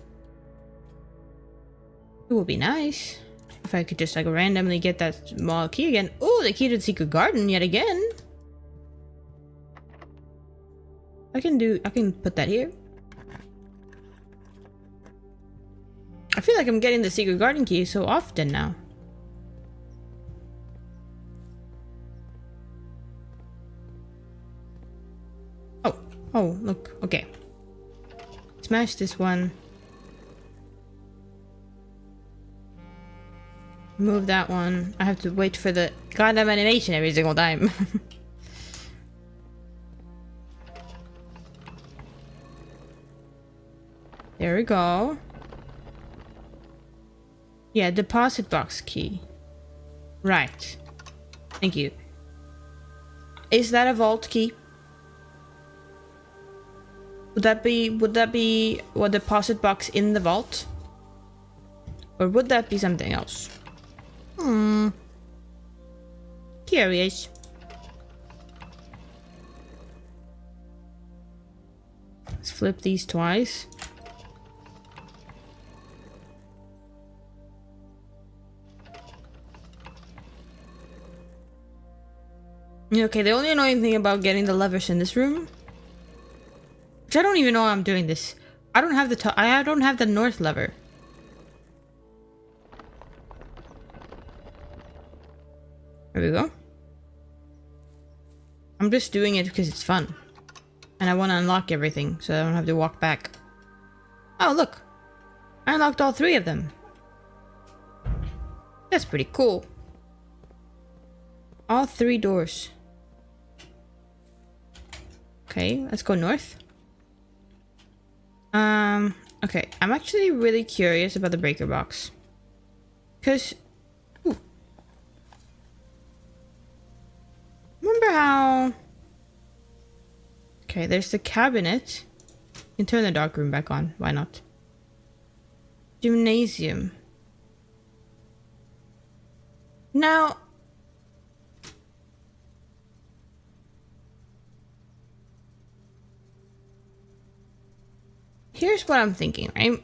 It would be nice if I could just like randomly get that small key again. Oh, the key to the secret garden yet again. I can put that here. I feel like I'm getting the secret garden key so often now. Oh, look. Okay. Smash this one. Move that one. I have to wait for the goddamn animation every single time. There we go. Yeah, deposit box key. Right. Thank you. Is that a vault key? Would that be a deposit box in the vault? Or would that be something else? Curious. Let's flip these twice. Okay, the only annoying thing about getting the levers in this room, which I don't even know how I'm doing this. I don't have the north lever. There we go. I'm just doing it because it's fun. And I want to unlock everything so I don't have to walk back. Oh, look. I unlocked all 3 of them. That's pretty cool. All 3 doors. Okay, let's go north. Okay, I'm actually really curious about the breaker box. Because... remember how... Okay, there's the cabinet. You can turn the dark room back on. Why not? Gymnasium. Now... here's what I'm thinking, right?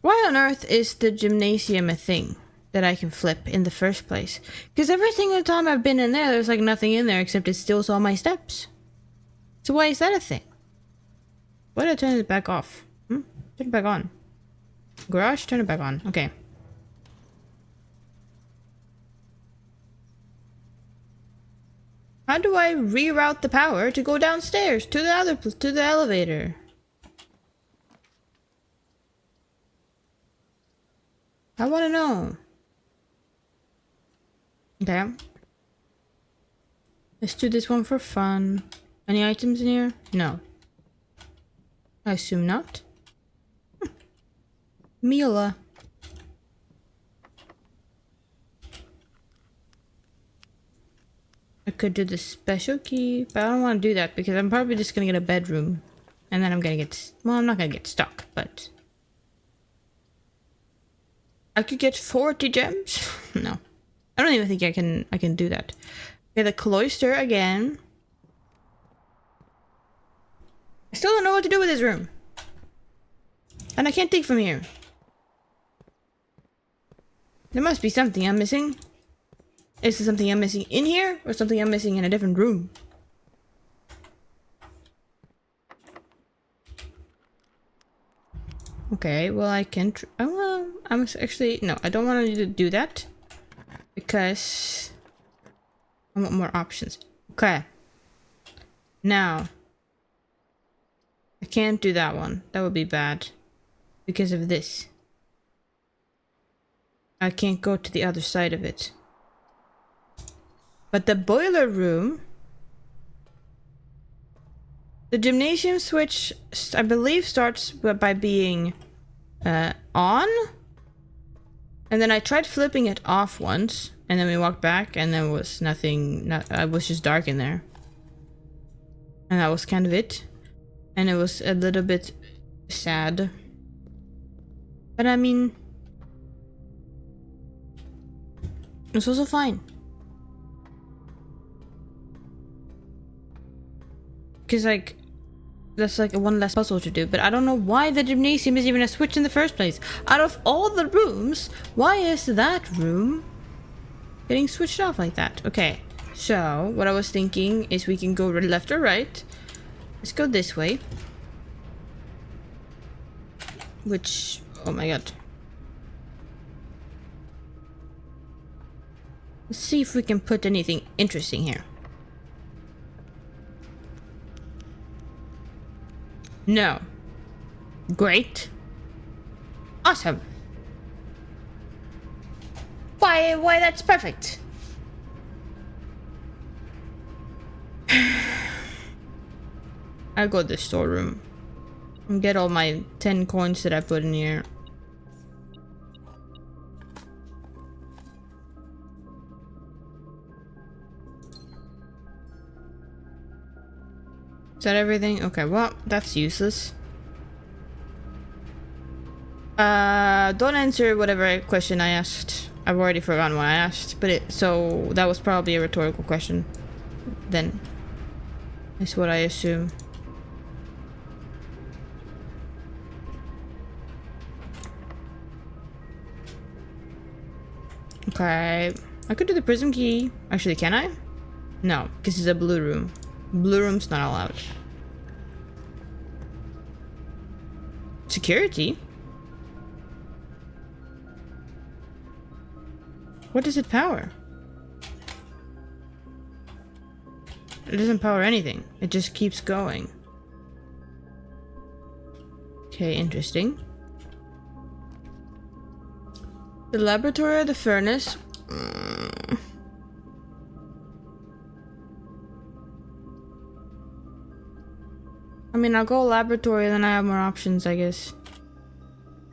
Why on earth is the gymnasium a thing that I can flip in the first place? Because every single time I've been in there, there's like nothing in there except it steals all my steps. So why is that a thing? Why did I turn it back off? Turn it back on. Garage, turn it back on. Okay. How do I reroute the power to go downstairs to the elevator? I want to know. Okay. Let's do this one for fun. Any items in here? No. I assume not. Mila. I could do the special key, but I don't want to do that because I'm probably just going to get a bedroom. And then I'm going to get... well, I'm not going to get stuck, but... I could get 40 gems? No. I don't even think I can do that. Okay, the cloister again. I still don't know what to do with this room. And I can't dig from here. There must be something I'm missing. Is there something I'm missing in here? Or something I'm missing in a different room? Okay, well I can I'm actually... no, I don't want to do that. Because... I want more options. Okay. Now... I can't do that one. That would be bad. Because of this. I can't go to the other side of it. But the boiler room... the gymnasium switch, I believe, starts by being on. And then I tried flipping it off once. And then we walked back and there was nothing. It was just dark in there. And that was kind of it. And it was a little bit sad. But I mean... it was also fine. Because like... that's like one less puzzle to do. But I don't know why the gymnasium is even a switch in the first place. Out of all the rooms, why is that room getting switched off like that? Okay. So, what I was thinking is we can go left or right. Let's go this way. Which... oh my god. Let's see if we can put anything interesting here. No. Great. Awesome. Why, that's perfect. I'll go to the storeroom and get all my 10 coins that I put in here. Is that everything? Okay, well, that's useless. Don't answer whatever question I asked. I've already forgotten what I asked, but so that was probably a rhetorical question. Then, is what I assume. Okay, I could do the prism key. Actually, can I? No, because it's a blue room. Blue room's not allowed. Security? What does it power? It doesn't power anything. It just keeps going. Okay, interesting. The laboratory or the furnace? I mean, I'll go laboratory, then I have more options, I guess.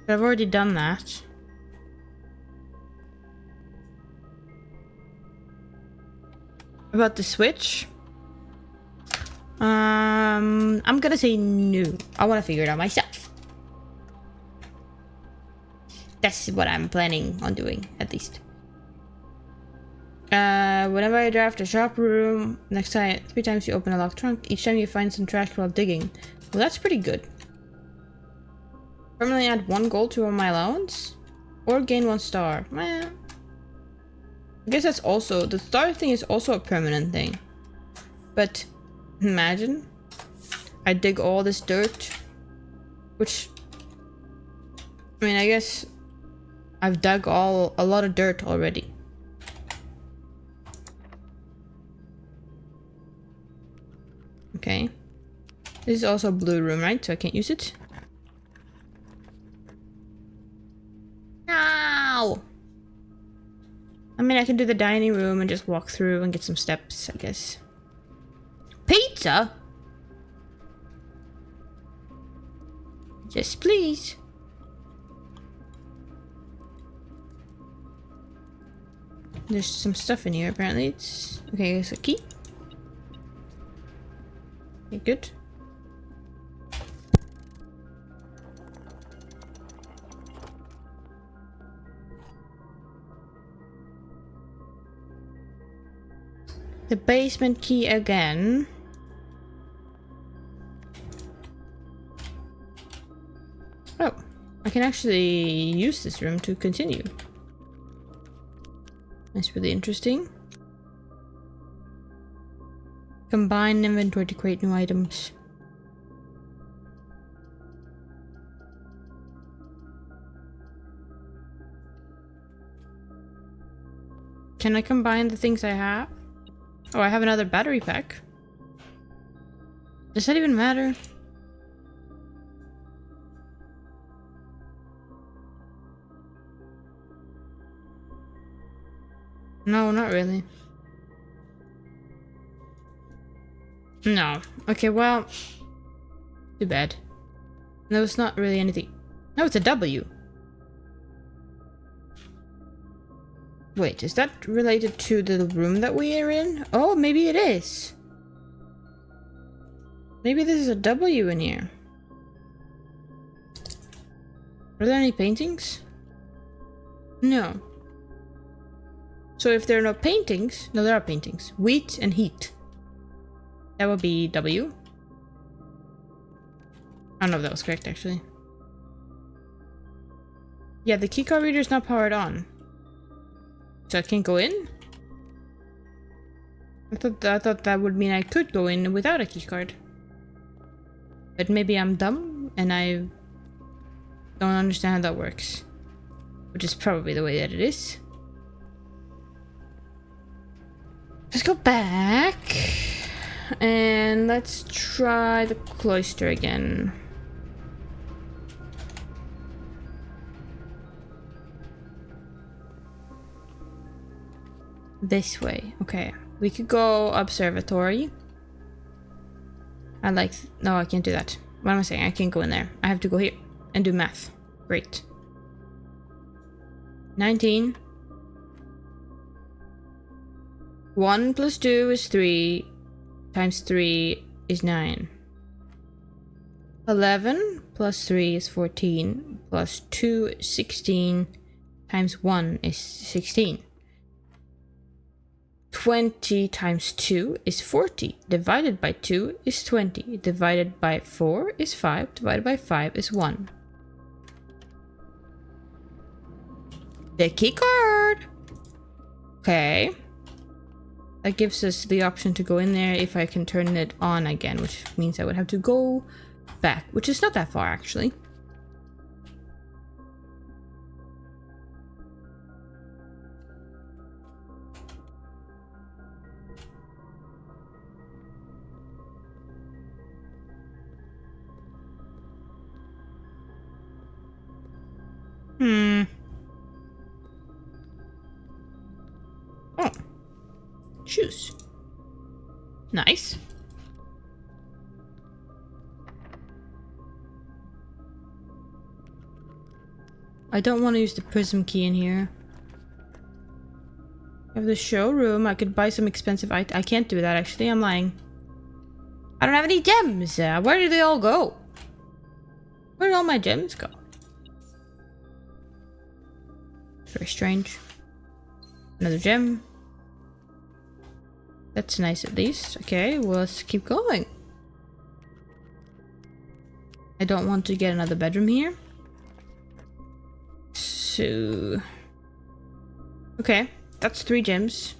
But I've already done that. About the switch? I'm gonna say no. I want to figure it out myself. That's what I'm planning on doing, at least. Whenever I draft a shop room, next time 3 times you open a locked trunk, each time you find some trash while digging. Well, that's pretty good. Permanently add 1 gold to my allowance? Or gain 1 star. I guess that's also, the star thing is also a permanent thing. But imagine I dig all this dirt, which, I mean, I guess I've dug a lot of dirt already. Okay. This is also a blue room, right? So I can't use it. No! I mean, I can do the dining room and just walk through and get some steps, I guess. Pizza? Yes, please. There's some stuff in here, apparently. It's... Okay, it's a key. Okay, good. The basement key again. Oh, I can actually use this room to continue. That's really interesting. Combine inventory to create new items. Can I combine the things I have? Oh, I have another battery pack. Does that even matter? No, not really. No. Okay, well... Too bad. No, it's not really anything. No, it's a W. Wait, is that related to the room that we are in? Oh, maybe it is. Maybe there's a W in here. Are there any paintings? No. So if there are no paintings... No, there are paintings. Wheat and heat. That would be W. I don't know if that was correct, actually. Yeah, the keycard reader is not powered on. So I can't go in? I thought that would mean I could go in without a keycard. But maybe I'm dumb and I don't understand how that works. Which is probably the way that it is. Let's go back. And let's try the cloister again. This way. Okay. We could go observatory. No, I can't do that. What am I saying? I can't go in there. I have to go here and do math. Great. 19. 1 plus 2 is 3. Times 3 is 9. 11 plus 3 is 14, plus 2 is 16, times 1 is 16. 20 times 2 is 40, divided by 2 is 20, divided by 4 is 5, divided by 5 is 1. The key card! Okay. That gives us the option to go in there if I can turn it on again, which means I would have to go back, which is not that far actually. Oh. Shoes. Nice. I don't want to use the prism key in here. I have the showroom. I could buy some expensive items. I can't do that actually. I'm lying. I don't have any gems. Where did they all go? Where did all my gems go? Very strange. Another gem. That's nice at least. Okay, well, let's keep going. I don't want to get another bedroom here. So... okay, that's 3 gems.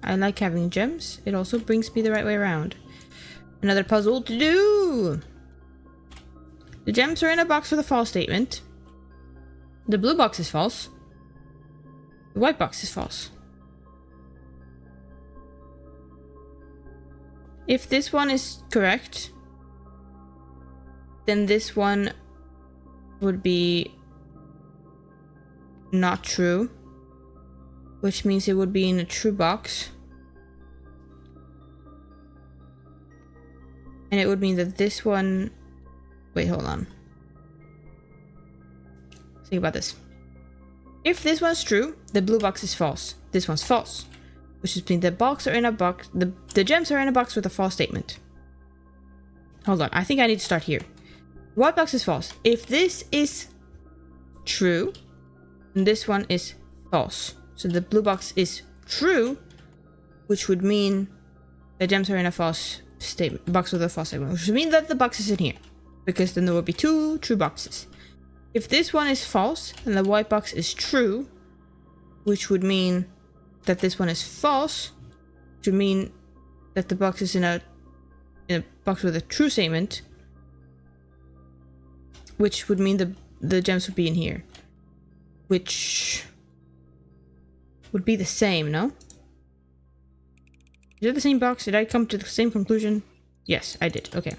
I like having gems. It also brings me the right way around. Another puzzle to do! The gems are in a box with a false statement. The blue box is false. The white box is false. If this one is correct, then this one would be not true, which means it would be in a true box. And it would mean that this one... wait, hold on. Think about this. If this one's true, the blue box is false. This one's false. Which means the box are in a box. The gems are in a box with a false statement. Hold on, I think I need to start here. White box is false. If this is true, then this one is false. So the blue box is true, which would mean the gems are in a false statement, box with a false statement, which would mean that the box is in here, because then there will be 2 true boxes. If this one is false, then the white box is true, which would mean that this one is false, which would mean that the box is in a box with a true statement, which would mean the gems would be in here, which would be the same, no? Is it the same box? Did I come to the same conclusion? Yes, I did. Okay.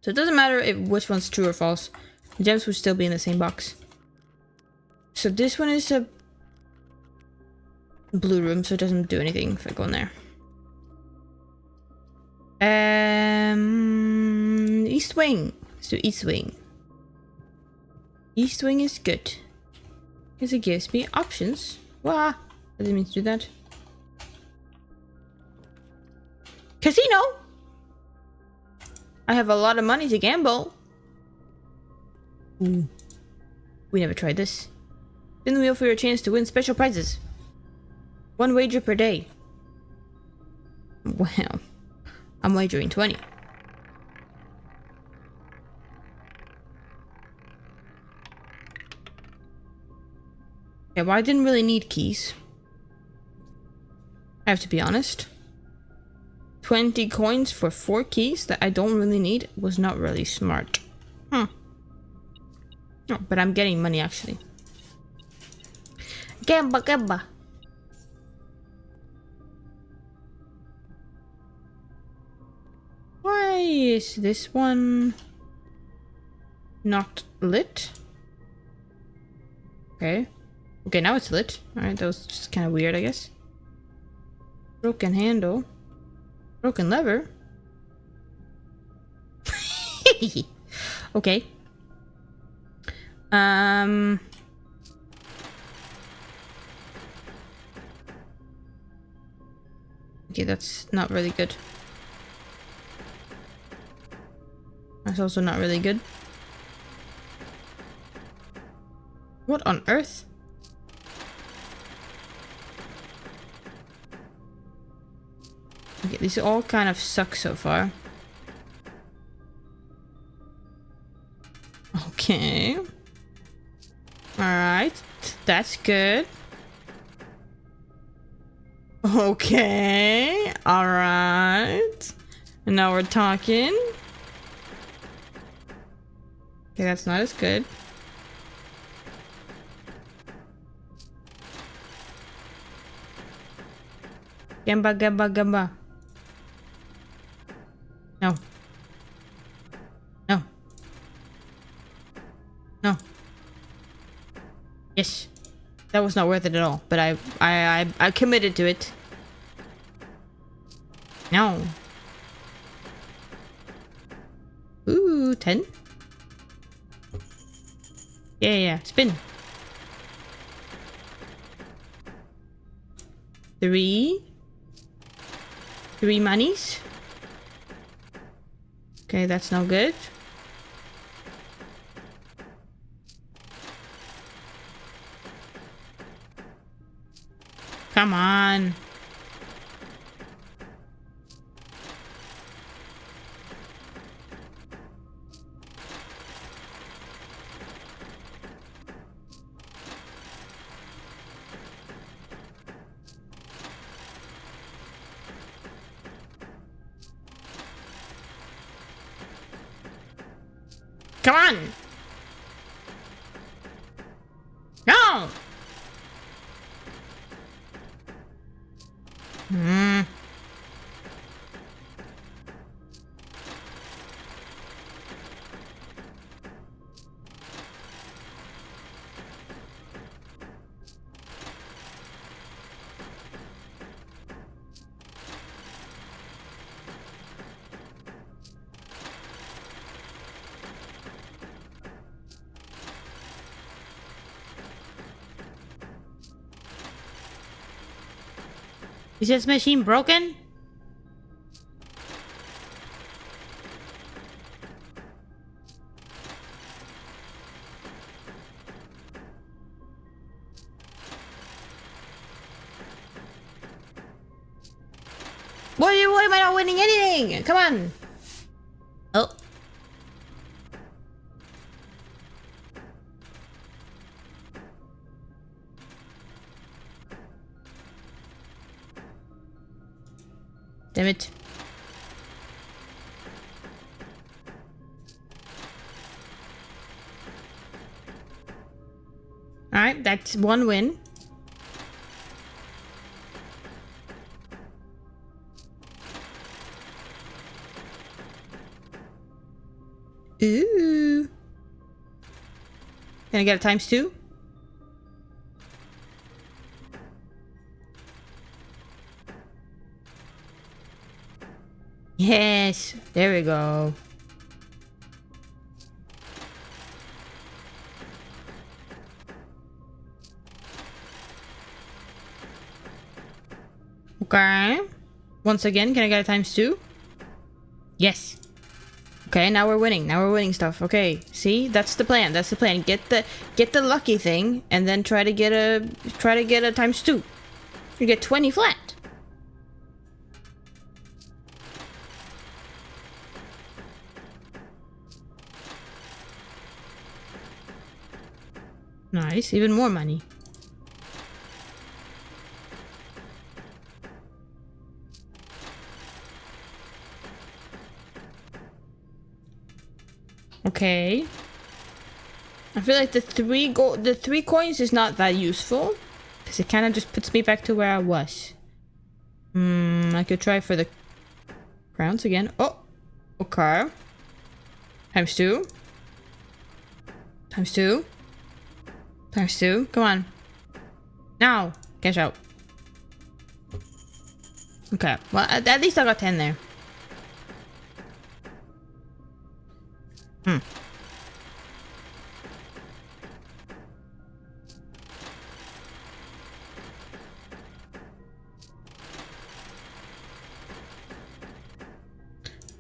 So it doesn't matter if which one's true or false. The gems would still be in the same box. So this one is a blue room, so it doesn't do anything if I go in there. East wing. Let's do east wing. East wing is good, because it gives me options. Wah! I didn't mean to do that. Casino! I have a lot of money to gamble. Ooh. We never tried this. Spin the wheel for your chance to win special prizes. 1 wager per day. Well, I'm wagering 20. Yeah, well, I didn't really need keys. I have to be honest. 20 coins for 4 keys that I don't really need was not really smart. Oh, but I'm getting money actually. Gamba, gamba. Why is this one not lit? Okay. Okay, now it's lit. Alright, that was just kind of weird, I guess. Broken handle. Broken lever. Okay. Okay, that's not really good. That's also not really good. What on earth? Okay, these all kind of suck so far. Okay. Alright. That's good. Okay. Alright. And now we're talking. Okay, that's not as good. Gamba, gamba, gamba. No. No. No. Yes. That was not worth it at all, but I committed to it. No. Ooh, 10. Yeah. Spin. 3 monies. Okay, that's no good. Come on. Come on! No! Is this machine broken? Why am I not winning anything? Come on. Oh. Damn it. Alright, that's one win. Ooh. Can I get a ×2? Yes, there we go. Okay. Once again, can I get a ×2? Yes. Okay, now we're winning. Now we're winning stuff. Okay, see, that's the plan. That's the plan. Get the lucky thing, and then try to get a ×2. You get 20 flat. Nice, even more money. Okay. I feel like the three coins is not that useful because it kind of just puts me back to where I was. I could try for the crowns again. Oh, okay. ×2. ×2. ×2. Come on. Now, cash out. Okay. Well, at least I got 10 there.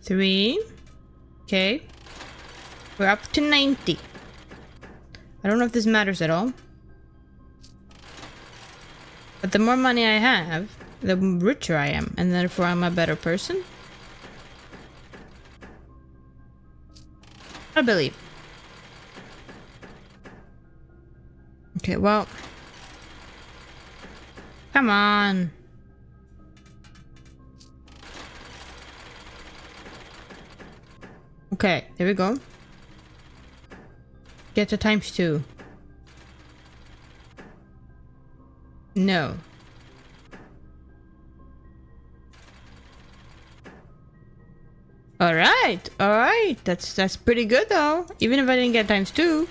3. Okay. We're up to 90. I don't know if this matters at all. But the more money I have, the richer I am. And therefore I'm a better person. I believe. Okay, well. Come on. Okay, there we go. Get to ×2. No. Alright, alright. That's pretty good though. Even if I didn't get ×2.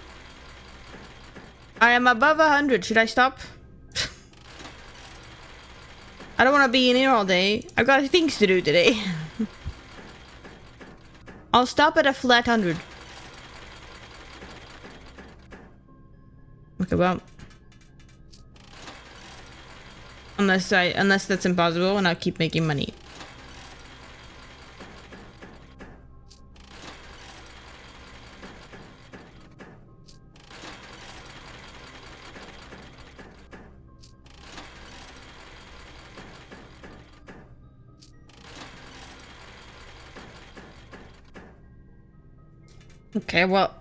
I am above 100. Should I stop? I don't want to be in here all day. I've got things to do today. I'll stop at a flat 100. Okay, well. Unless that's impossible and I'll keep making money. Okay, well.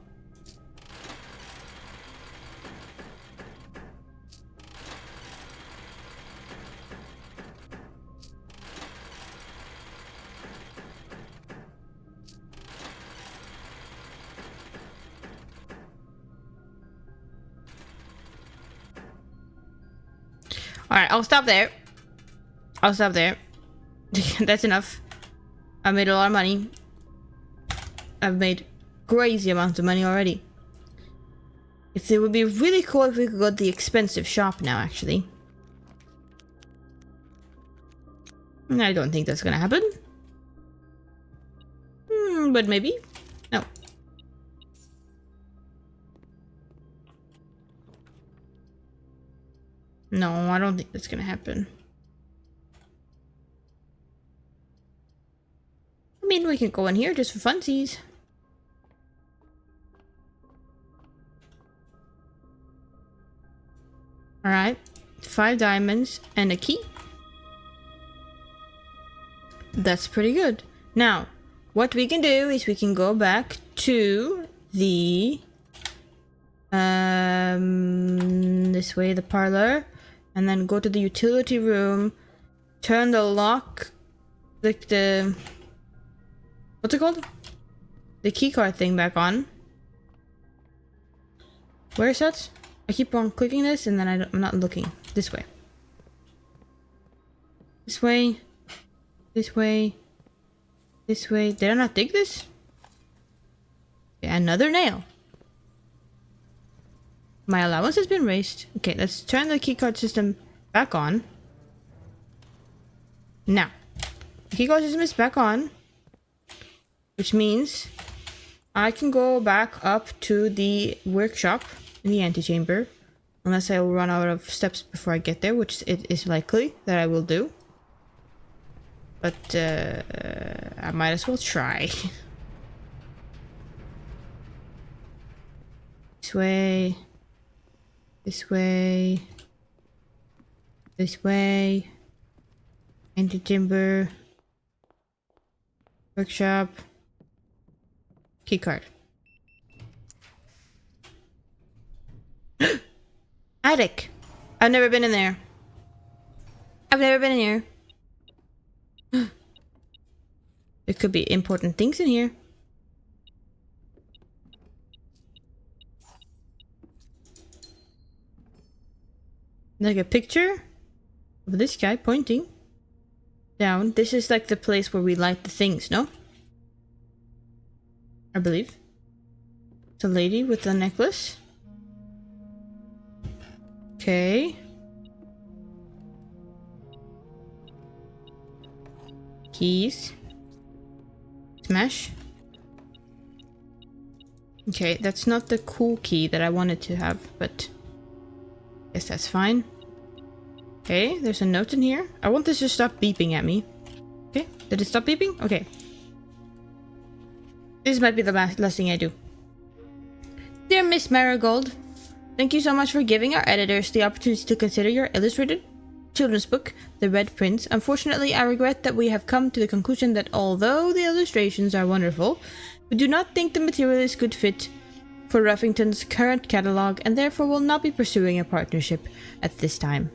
Alright, I'll stop there. I'll stop there. That's enough. I made a lot of money. I've made crazy amounts of money already. It would be really cool if we could go to the expensive shop now, actually. I don't think that's gonna happen. But maybe. No. No, I don't think that's gonna happen. I mean, we can go in here just for funsies. Alright. 5 diamonds and a key. That's pretty good. Now, what we can do is we can go back to the... this way, the parlor. And then go to the utility room. Turn the lock... Like the... What's it called? The keycard thing back on. Where is that? I keep on clicking this and then I'm not looking. This way. This way. This way. This way. Did I not dig this? Okay, another nail. My allowance has been raised. Okay, let's turn the keycard system back on. Now, the keycard system is back on. Which means I can go back up to the workshop in the antechamber. Unless I will run out of steps before I get there, which it is likely that I will do. But I might as well try. This way. This way. This way. Antechamber. Workshop. Keycard. Attic. I've never been in there. I've never been in here. There could be important things in here. Like a picture of this guy pointing down. This is like the place where we light the things, no? I believe. It's a lady with a necklace. Okay. Keys. Smash. Okay, that's not the cool key that I wanted to have, but I guess that's fine. Okay, there's a note in here. I want this to stop beeping at me. Okay, did it stop beeping? Okay. This might be the last thing I do. Miss Marigold. Thank you so much for giving our editors the opportunity to consider your illustrated children's book, The Red Prince. Unfortunately, I regret that we have come to the conclusion that although the illustrations are wonderful, we do not think the material is good fit for Ruffington's current catalog and therefore will not be pursuing a partnership at this time.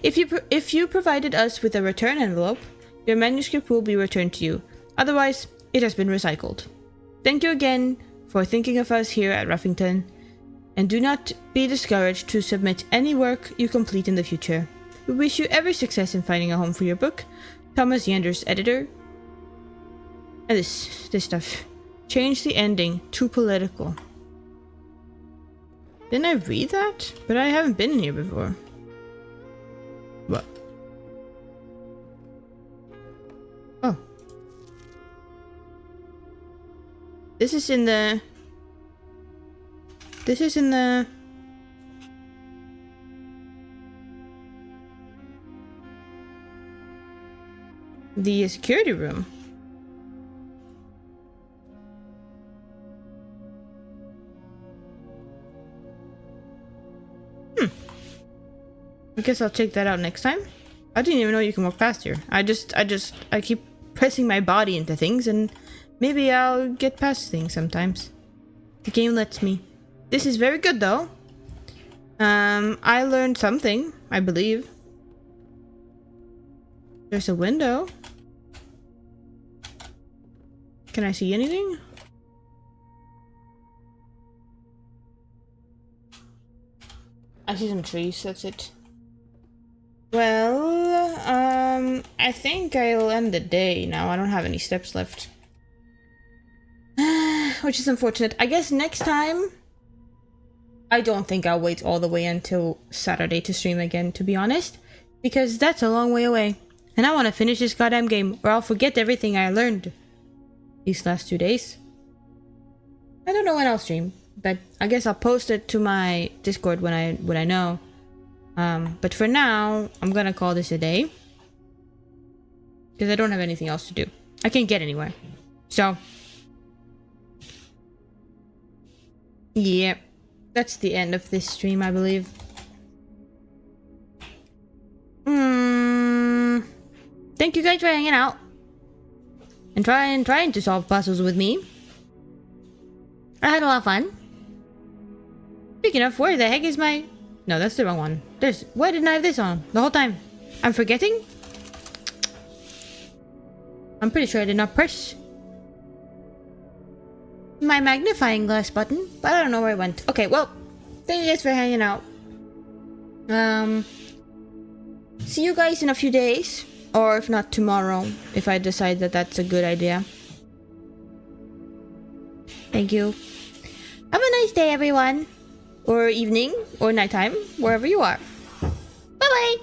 If you provided us with a return envelope, your manuscript will be returned to you. Otherwise, it has been recycled. Thank you again for thinking of us here at Ruffington, and do not be discouraged to submit any work you complete in the future. We wish you every success in finding a home for your book. Thomas Yanders, editor. And this stuff. Change the ending. Too political. Didn't I read that? But I haven't been here before. What? Oh. This is in the... the security room. I guess I'll check that out next time. I didn't even know you can walk past here. I keep pressing my body into things and maybe I'll get past things sometimes. The game lets me. This is very good though. I learned something, I believe. There's a window. Can I see anything? I see some trees, that's it. Well, I think I'll end the day now. I don't have any steps left. Which is unfortunate. I guess next time... I don't think I'll wait all the way until Saturday to stream again, to be honest. Because that's a long way away. And I want to finish this goddamn game, or I'll forget everything I learned these last 2 days. I don't know when I'll stream, but I guess I'll post it to my Discord when I know. But for now, I'm gonna call this a day. Because I don't have anything else to do. I can't get anywhere. So... yeah. That's the end of this stream, I believe. Thank you guys for hanging out. And trying to solve puzzles with me. I had a lot of fun. Speaking of, where the heck is my... no, that's the wrong one. Why didn't I have this on the whole time? I'm forgetting? I'm pretty sure I did not press my magnifying glass button, but I don't know where it went. Okay, well, thank you guys for hanging out. See you guys in a few days. Or if not, tomorrow, if I decide that that's a good idea. Thank you. Have a nice day, everyone. Or evening, or nighttime, wherever you are. Bye-bye!